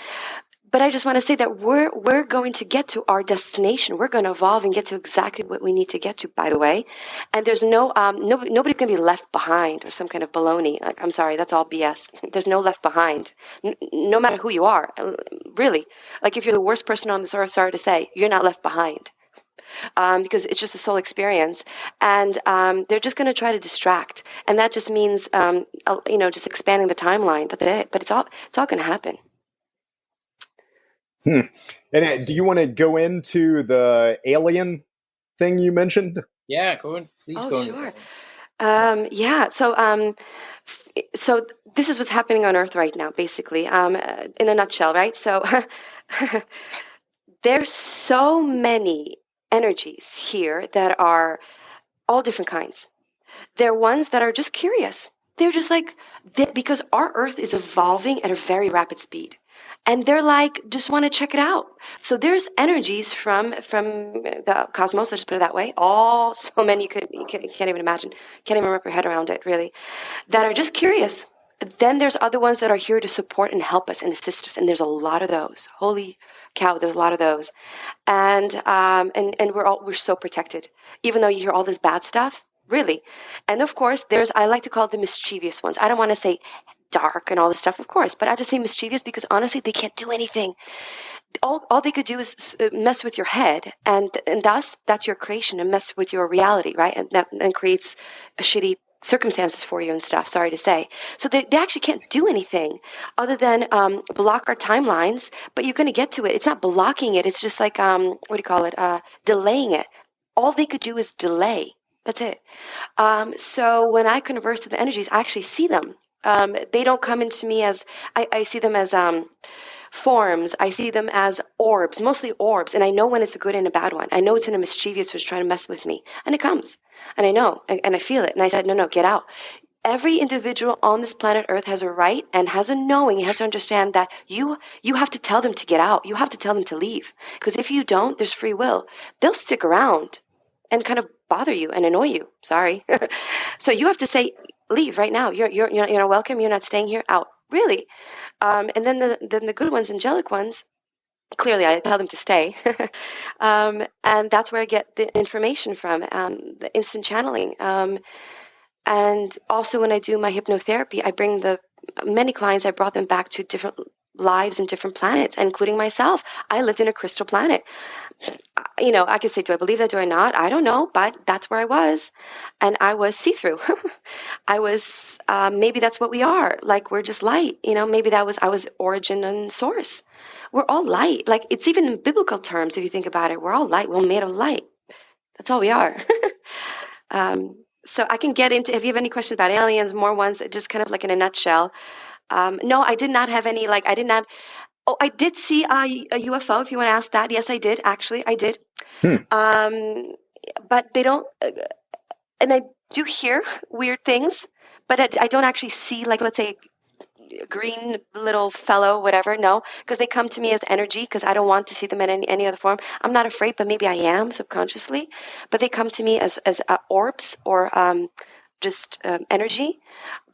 But I just want to say that we're going to get to our destination. We're going to evolve and get to exactly what we need to get to, by the way. And there's nobody's going to be left behind or some kind of baloney. Like, I'm sorry, that's all BS. There's no left behind, no matter who you are. Really, like if you're the worst person on this earth, sorry to say, you're not left behind. Because it's just a soul experience, and they're just going to try to distract, and that just means, just expanding the timeline. That's it. But it's all going to happen. And do you want to go into the alien thing you mentioned? Yeah, go in. Please go. Sure. Yeah. So this is what's happening on Earth right now, basically, in a nutshell, right? So there's so many energies here that are all different kinds. They're ones that are just curious. They're just like, because our Earth is evolving at a very rapid speed. And they're like, just want to check it out. So there's energies from the cosmos, let's just put it that way. So many you can't even imagine, can't even wrap your head around it, really, that are just curious. Then there's other ones that are here to support and help us and assist us, and there's a lot of those. Holy cow, there's a lot of those, and we're so protected, even though you hear all this bad stuff, really. And of course, I like to call it the mischievous ones. I don't want to say dark and all this stuff, of course, but I just say mischievous because honestly, they can't do anything. All they could do is mess with your head, and thus that's your creation, and mess with your reality, right? And that creates a shitty circumstances for you and stuff, sorry to say. So they actually can't do anything other than block our timelines, but you're going to get to it. It's not blocking it. It's just like, delaying it. All they could do is delay. That's it. So when I converse with the energies, I actually see them. They don't come into me as, I see them as forms. I see them as orbs, mostly orbs. And I know when it's a good and a bad one. I know it's in a mischievous who's trying to mess with me. And it comes. And I know. And I feel it. And I said, no, get out. Every individual on this planet Earth has a right and has a knowing. He has to understand that you have to tell them to get out. You have to tell them to leave. Because if you don't, there's free will. They'll stick around and kind of bother you and annoy you. Sorry. So you have to say, leave right now. You're not welcome. You're not staying here. Out. Really. And then the good ones, angelic ones, clearly I tell them to stay. And that's where I get the information from, the instant channeling. And also when I do my hypnotherapy, I bring many clients, I brought them back to different lives and different planets, including myself. I lived in a crystal planet. I could say, do I believe that? Do I not? I don't know, but that's where I was. And I was see-through. I was, maybe that's what we are. Like, we're just light. Maybe I was origin and source. We're all light. Like, it's even in biblical terms, if you think about it, we're all light. We're made of light. That's all we are. So I can get into, if you have any questions about aliens, more ones, just kind of like in a nutshell. No, I did not have any, I did see a UFO, if you want to ask that. Yes, I did. Actually, I did. But they don't, and I do hear weird things, but I don't actually see, let's say, a green little fellow, whatever. No, because they come to me as energy, because I don't want to see them in any other form. I'm not afraid, but maybe I am subconsciously. But they come to me as orbs or just energy.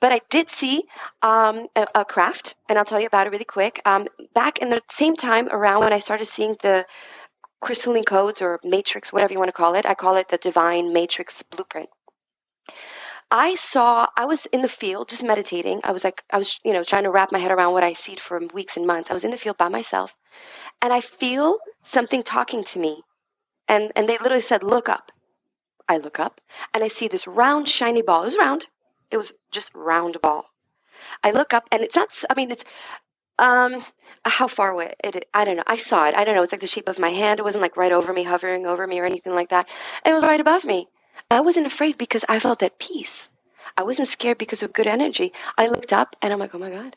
But I did see a craft, and I'll tell you about it really quick. Back in the same time around when I started seeing the crystalline codes or matrix, whatever you want to call it, I call it the divine matrix blueprint. I was in the field just meditating. I was trying to wrap my head around what I see for weeks and months. I was in the field by myself, and I feel something talking to me. And they literally said, look up. I look up, and I see this round, shiny ball. It was round. It was just round ball. I look up, and it's not, it's, how far away I don't know. I saw it. I don't know. It's like the shape of my hand. It wasn't like right over me, hovering over me or anything like that. It was right above me. I wasn't afraid because I felt at peace. I wasn't scared because of good energy. I looked up and I'm like, oh my God,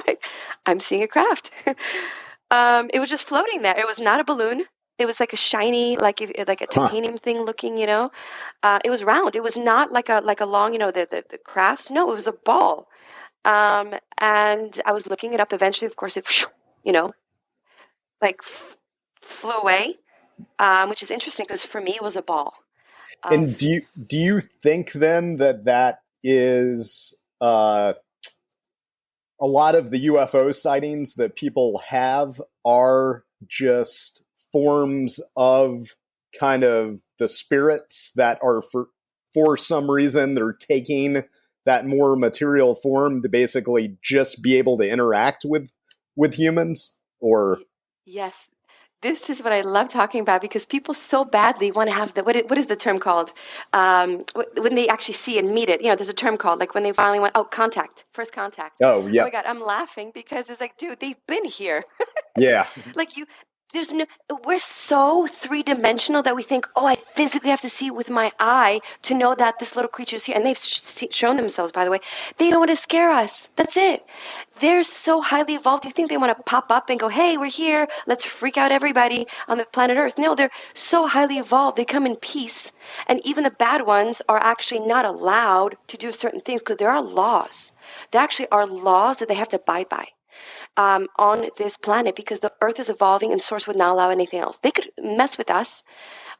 like, I'm seeing a craft. It was just floating there. It was not a balloon. It was like a shiny, like a Huh. titanium thing looking, it was round. It was not like a long, the crafts. No, it was a ball. And I was looking it up. Eventually, of course, it, you know, like flew away, which is interesting because for me, it was a ball. And do you think then that is a lot of the UFO sightings that people have are just forms of kind of the spirits that are for some reason they're taking that more material form to basically just be able to interact with humans? Or Yes, this is what I love talking about because people so badly want to have what is the term called? When they actually see and meet it, there's a term called like when they finally went, oh, contact, first contact. oh Oh yeah, my God, I'm laughing because it's like, dude, they've been here. yeah. Like there's no, we're so three-dimensional that we think, oh, I physically have to see it with my eye to know that this little creature is here. And they've shown themselves, by the way. They don't want to scare us. That's it. They're so highly evolved. You think they want to pop up and go, hey, we're here. Let's freak out everybody on the planet Earth. No, they're so highly evolved. They come in peace. And even the bad ones are actually not allowed to do certain things because there are laws. There actually are laws that they have to abide by. On this planet because the Earth is evolving and Source would not allow anything else. They could mess with us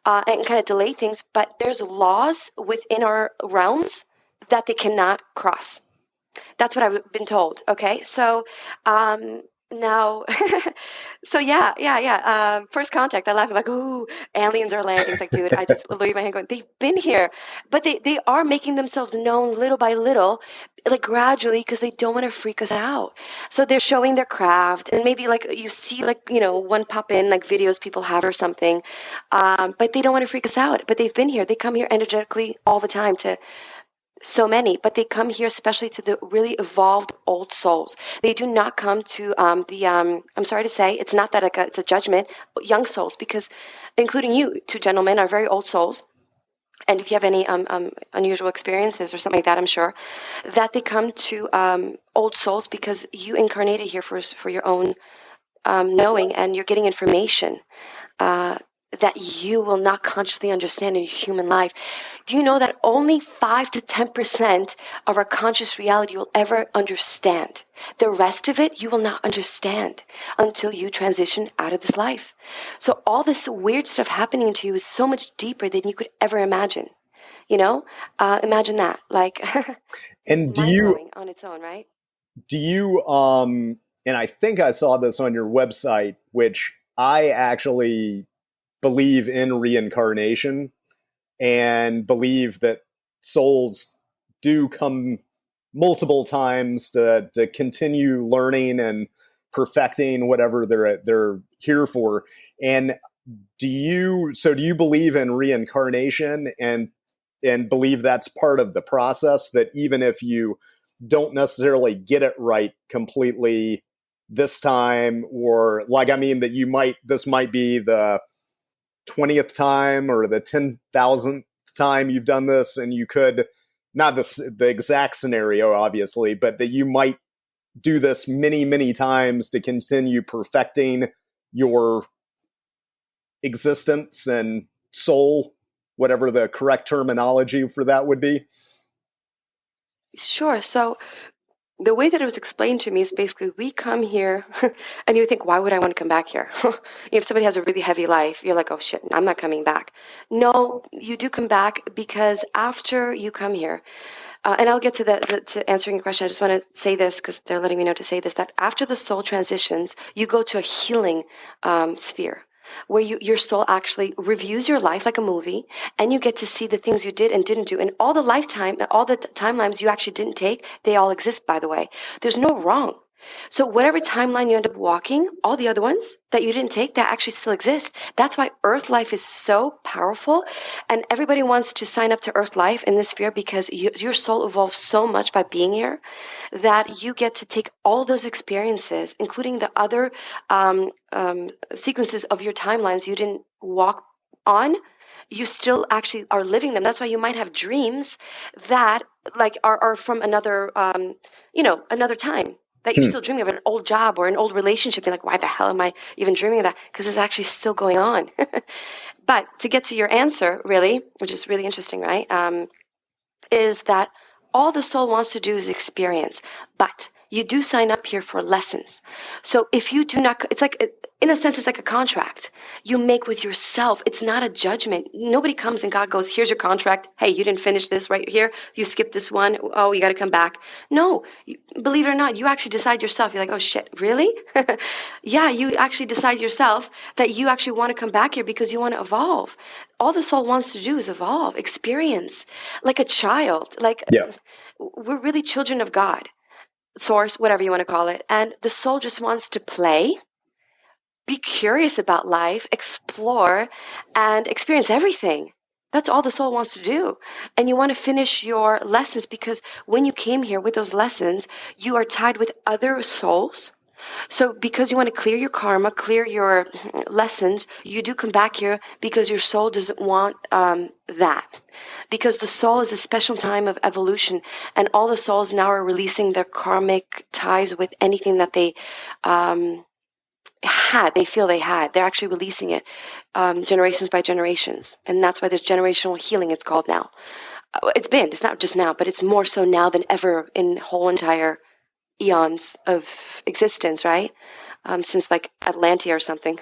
and kind of delay things, but there's laws within our realms that they cannot cross. That's what I've been told. Okay, so now, so yeah. First contact, I laugh like, "Ooh, aliens are landing." It's like, dude, I just leave my hand going. They've been here, but they are making themselves known little by little, like gradually, because they don't want to freak us out. So they're showing their craft, and maybe like you see, like one pop in, like videos people have or something, but they don't want to freak us out. But they've been here. They come here energetically all the time to so many, but they come here especially to the really evolved old souls. They do not come to I'm sorry to say, it's not that it's a judgment, young souls, because including you two gentlemen are very old souls. And if you have any unusual experiences or something like that, I'm sure that they come to old souls because you incarnated here for your own knowing, and you're getting information that you will not consciously understand in human life. Do you know that only 5 to 10% of our conscious reality will ever understand? The rest of it you will not understand until you transition out of this life. So all this weird stuff happening to you is so much deeper than you could ever imagine. Imagine that, like And mind-blowing on its own, right? do you and I think I saw this on your website, which I actually believe in reincarnation and believe that souls do come multiple times to continue learning and perfecting whatever they're here for. And do you believe in reincarnation and believe that's part of the process, that even if you don't necessarily get it right completely this time, or like, I mean, that this might be the 20th time or the 10,000th time you've done this, and you could, not the exact scenario obviously, but that you might do this many, many times to continue perfecting your existence and soul, whatever the correct terminology for that would be? Sure. So the way that it was explained to me is basically we come here and you think, why would I want to come back here? If somebody has a really heavy life, you're like, oh shit, I'm not coming back. No, you do come back because after you come here, and I'll get to to answering your question. I just want to say this because they're letting me know to say this, that after the soul transitions, you go to a healing sphere where your soul actually reviews your life like a movie, and you get to see the things you did and didn't do, and all the timelines you actually didn't take. They all exist, by the way. There's no wrong. So whatever timeline you end up walking, all the other ones that you didn't take, that actually still exist. That's why Earth life is so powerful, and everybody wants to sign up to Earth life in this sphere because your soul evolves so much by being here that you get to take all those experiences, including the other sequences of your timelines you didn't walk on. you still actually are living them. That's why you might have dreams that like are from another, another time, that you're still dreaming of an old job or an old relationship. You're like, why the hell am I even dreaming of that? Because it's actually still going on. But to get to your answer, really, which is really interesting, right? Is that all the soul wants to do is experience, but you do sign up here for lessons. So if you do not, it's like, in a sense, it's like a contract you make with yourself. It's not a judgment. Nobody comes and God goes, here's your contract. Hey, you didn't finish this right here. You skipped this one. Oh, you got to come back. No, believe it or not, you actually decide yourself. You're like, oh shit, really? Yeah, you actually decide yourself that you actually want to come back here because you want to evolve. All the soul wants to do is evolve, experience, like a child. Like, Yeah. we're really children of God, source, whatever you want to call it. And the soul just wants to play, be curious about life, explore, and experience everything. That's all the soul wants to do. And you want to finish your lessons because when you came here with those lessons, you are tied with other souls. So because you want to clear your karma, clear your lessons, you do come back here because your soul doesn't want that. Because the soul is a special time of evolution, and all the souls now are releasing their karmic ties with anything that they they feel they had. They're actually releasing it generations by generations. And that's why there's generational healing, it's called now. It's not just now, but it's more so now than ever in the whole entire eons of existence, right? Since like Atlantea or something.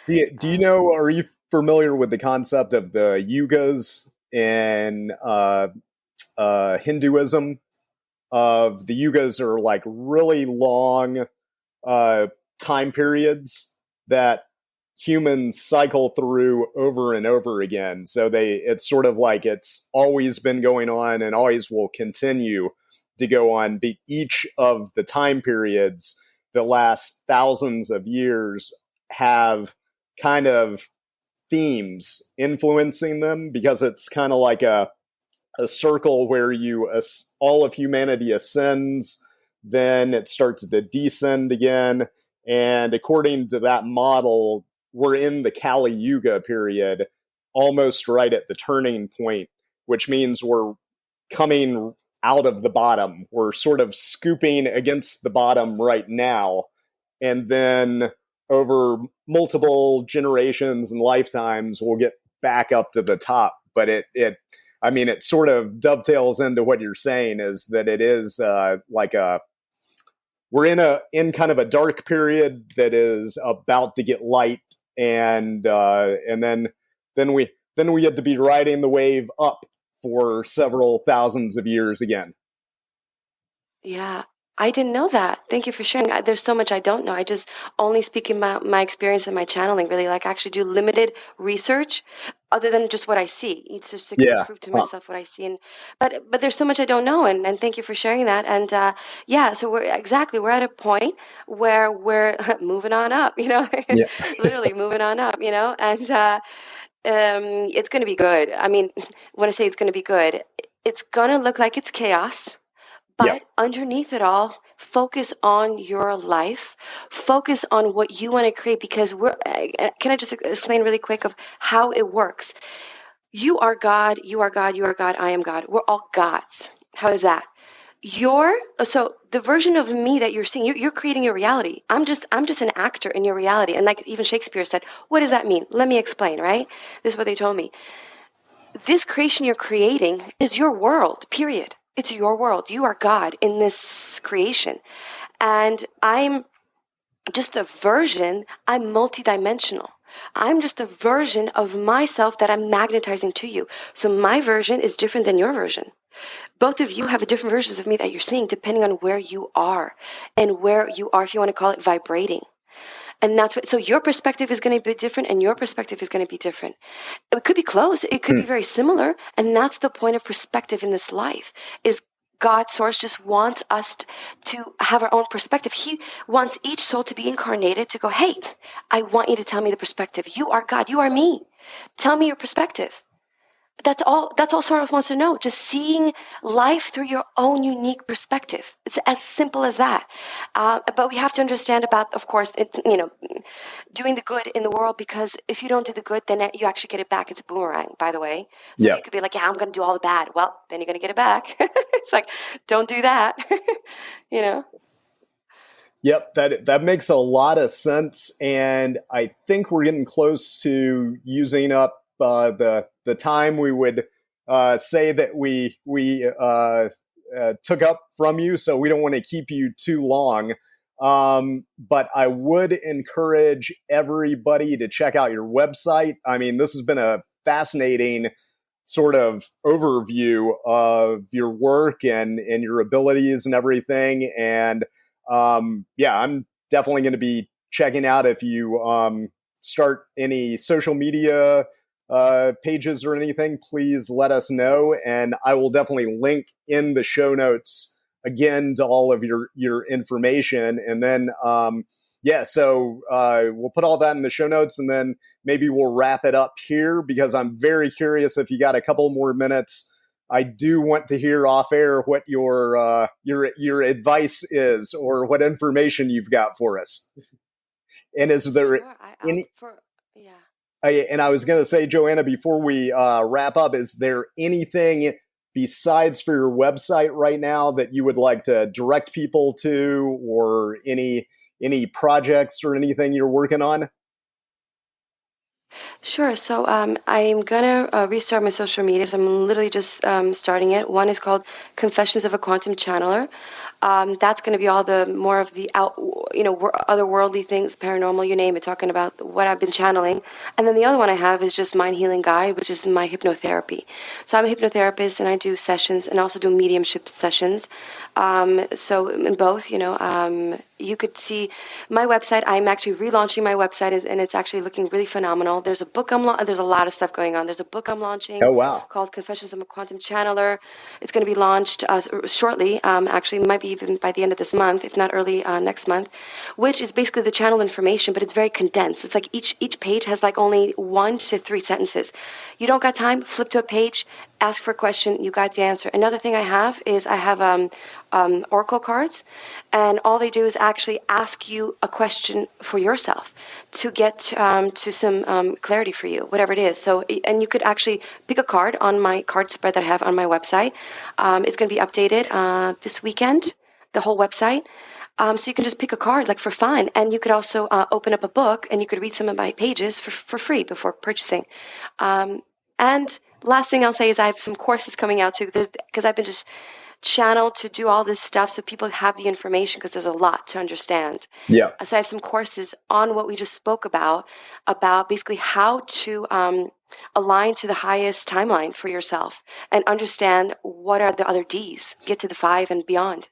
Do you know, are you familiar with the concept of the yugas in Hinduism? Of the yugas are like really long time periods that humans cycle through over and over again. So it's sort of like it's always been going on and always will continue to go on. But each of the time periods that last thousands of years have kind of themes influencing them, because it's kind of like a circle where all of humanity ascends, then it starts to descend again. And according to that model, we're in the Kali Yuga period, almost right at the turning point, which means we're coming out of the bottom. We're sort of scooping against the bottom right now. And then over multiple generations and lifetimes, we'll get back up to the top. But it sort of dovetails into what you're saying, is that it is we're in kind of a dark period that is about to get light, and then we get to be riding the wave up for several thousands of years again. Yeah, I didn't know that. Thank you for sharing. There's so much I don't know. I just only speak about my experience and my channeling, really, like actually do limited research other than just what I see. It's just to Yeah. prove to myself what I see. But there's so much I don't know. And thank you for sharing that. And so we're at a point where we're moving on up, Yeah. literally moving on up, and it's going to be good. I mean, when I say it's going to be good, it's going to look like it's chaos. But underneath it all, focus on your life. Focus on what you want to create, because can I just explain really quick of how it works? You are God, you are God, you are God, I am God. We're all gods. How is that? So the version of me that you're seeing, you're creating your reality. I'm just an actor in your reality. And like even Shakespeare said, what does that mean? Let me explain, right? This is what they told me. This creation you're creating is your world, period. It's your world. You are God in this creation. And I'm just a version. I'm multidimensional. I'm just a version of myself that I'm magnetizing to you. So my version is different than your version. Both of you have different versions of me that you're seeing, depending on where you are and where you are, if you want to call it, vibrating. And so your perspective is going to be different and your perspective is going to be different. It could be close. It could be very similar. And that's the point of perspective in this life, is God, source, just wants us to have our own perspective. He wants each soul to be incarnated to go, hey, I want you to tell me the perspective. You are God. You are me. Tell me your perspective. That's all Soros wants to know. Just seeing life through your own unique perspective. It's as simple as that. But we have to understand about, of course, doing the good in the world, because if you don't do the good, then you actually get it back. It's a boomerang, by the way. So Yeah. you could be like, yeah, I'm going to do all the bad. Well, then you're going to get it back. It's like, don't do that. you know. Yep, that makes a lot of sense, and I think we're getting close to using up the time we would say that we took up from you. So we don't want to keep you too long. But I would encourage everybody to check out your website. I mean, this has been a fascinating sort of overview of your work and your abilities and everything, and yeah, I'm definitely going to be checking out if you start any social media pages or anything. Please let us know, and I will definitely link in the show notes again to all of your information. And then yeah, so we'll put all that in the show notes, and then maybe we'll wrap it up here, because I'm very curious if you got a couple more minutes. I do want to hear off air what your advice is, or what information you've got for us. And is there Sure, any? yeah. And I was going to say, Joanna, before we wrap up, is there anything besides for your website right now that you would like to direct people to, or any projects or anything you're working on? Sure. So I'm gonna restart my social medias. I'm literally just starting it. One is called Confessions of a Quantum Channeler. That's going to be all the more of the otherworldly things, paranormal, you name it, talking about what I've been channeling. And then the other one I have is just Mind Healing Guide, which is my hypnotherapy. So I'm a hypnotherapist, and I do sessions and also do mediumship sessions. So in both, you could see my website. I'm actually relaunching my website, and it's actually looking really phenomenal. There's a book there's a lot of stuff going on. There's a book I'm launching. Oh, wow. Called Confessions of a Quantum Channeler. It's going to be launched shortly. Actually, might be even by the end of this month, if not early next month, which is basically the channel information, but it's very condensed. It's like each page has like only 1 to 3 sentences. You don't got time? Flip to a page, ask for a question, you got the answer. Another thing I have oracle cards, and all they do is actually ask you a question for yourself to get to some clarity for you, whatever it is. So, and you could actually pick a card on my card spread that I have on my website. It's going to be updated this weekend, the whole website. So you can just pick a card, like, for fun, and you could also open up a book and you could read some of my pages for free before purchasing. And last thing I'll say is I have some courses coming out too, because I've been just channeled to do all this stuff so people have the information, because there's a lot to understand. Yeah. So I have some courses on what we just spoke about basically how to align to the highest timeline for yourself and understand what are the other Ds, get to the 5 and beyond,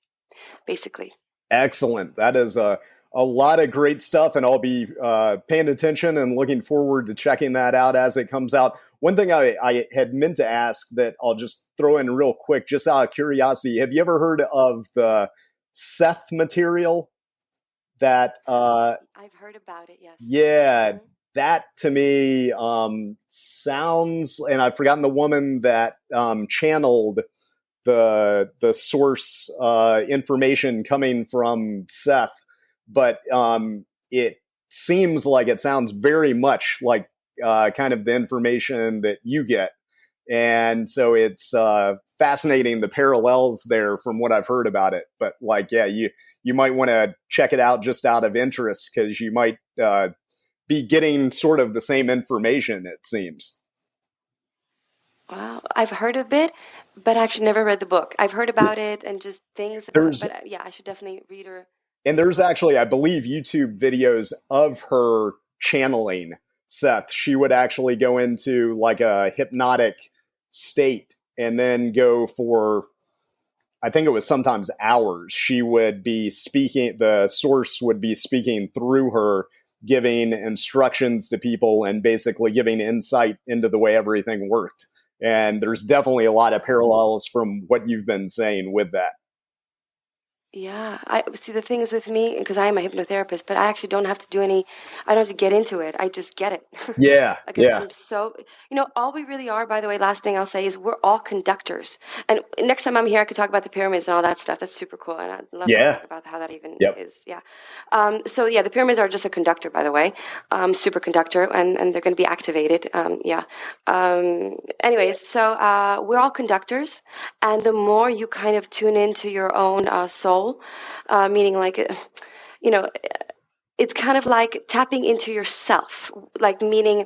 basically. Excellent. That is a lot of great stuff, and I'll be paying attention and looking forward to checking that out as it comes out. One thing I had meant to ask that I'll just throw in real quick, just out of curiosity. Have you ever heard of the Seth material? That I've heard about it, yes. Yeah, Mm-hmm. that to me sounds, and I've forgotten the woman that channeled the source information coming from Seth, but it seems like it sounds very much like kind of the information that you get, and so it's fascinating, the parallels there from what I've heard about it. But like, yeah, you might want to check it out just out of interest, because you might be getting sort of the same information, it seems. Wow, I've heard of it, but actually never read the book. I've heard about it and just things, but yeah, I should definitely read her. And there's actually, I believe, YouTube videos of her channeling Seth. She would actually go into like a hypnotic state and then go for, I think it was sometimes hours. She would be speaking, the source would be speaking through her, giving instructions to people and basically giving insight into the way everything worked. And there's definitely a lot of parallels from what you've been saying with that. Yeah, I see the thing is with me because I am a hypnotherapist, but I actually don't have to do any. I don't have to get into it. I just get it. Yeah, Like yeah, I'm so, all we really are. By the way, last thing I'll say is we're all conductors. And next time I'm here, I could talk about the pyramids and all that stuff. That's super cool, and I'd love to yeah. talk about how that even Yep. is. Yeah. So yeah, the pyramids are just a conductor, by the way, superconductor, and they're going to be activated. Yeah. Anyways, so we're all conductors, and the more you kind of tune into your own soul, meaning like, you know, it's kind of like tapping into yourself, like meaning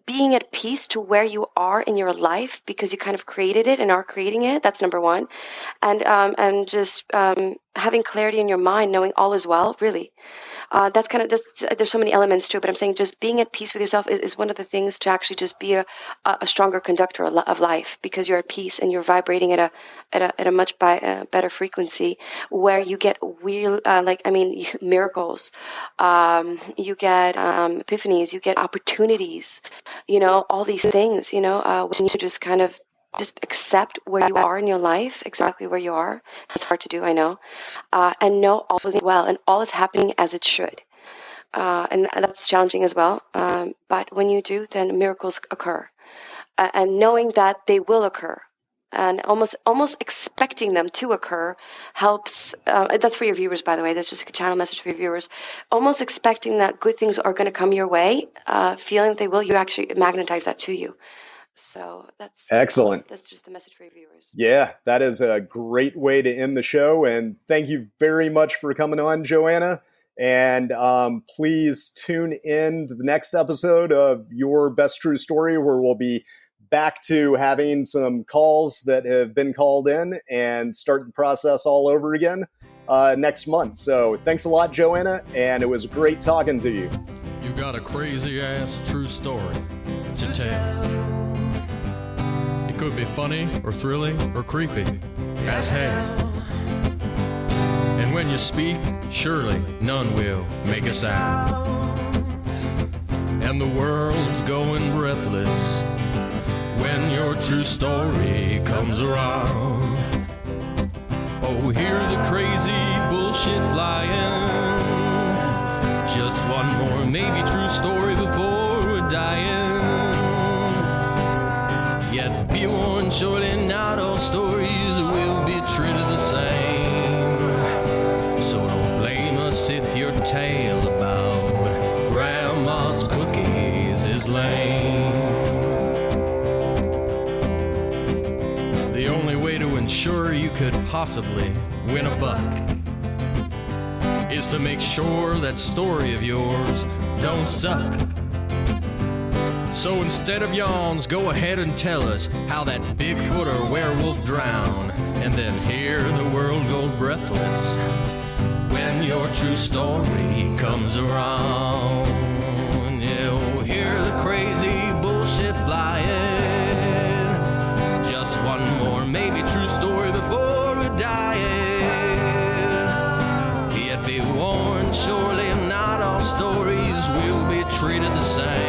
being at peace to where you are in your life because you kind of created it and are creating it. That's number one, and just having clarity in your mind, knowing all is well. Really, that's kind of there's so many elements to it, but I'm saying just being at peace with yourself is one of the things to actually just be a stronger conductor of life because you're at peace and you're vibrating at a much better frequency where you get real miracles, you get epiphanies, you get opportunities, all these things, when you just kind of just accept where you are in your life, exactly where you are. It's hard to do, I know, and know all is well and all is happening as it should. And that's challenging as well. But when you do, then miracles occur, and knowing that they will occur, and almost expecting them to occur helps. That's for your viewers, by the way. That's just a channel message for your viewers. Almost expecting that good things are going to come your way, feeling that they will, you actually magnetize that to you. So Excellent. that's just the message for your viewers. Yeah, that is a great way to end the show. And thank you very much for coming on, Joanna. And please tune in to the next episode of Your Best True Story, where we'll be back to having some calls that have been called in and start the process all over again next month. So thanks a lot, Joanna. And it was great talking to you. You got a crazy ass true story to tell. It could be funny or thrilling or creepy as hell. And when you speak, surely none will make a sound. And the world's going breathless when your true story comes around. Oh, hear the crazy bullshit flying. Just one more maybe true story before we're dying. Yet be warned, surely not all stories will be treated the same. So don't blame us if your tale about grandma's cookies is lame. The only way to ensure you could possibly win a buck is to make sure that story of yours don't suck. So instead of yawns, go ahead and tell us how that Bigfoot or werewolf drowned, and then hear the world go breathless when your true story comes around. You'll hear the crazy bullshit flying. Just one more maybe true story before we're dying. Yet be warned, surely not all stories will be treated the same.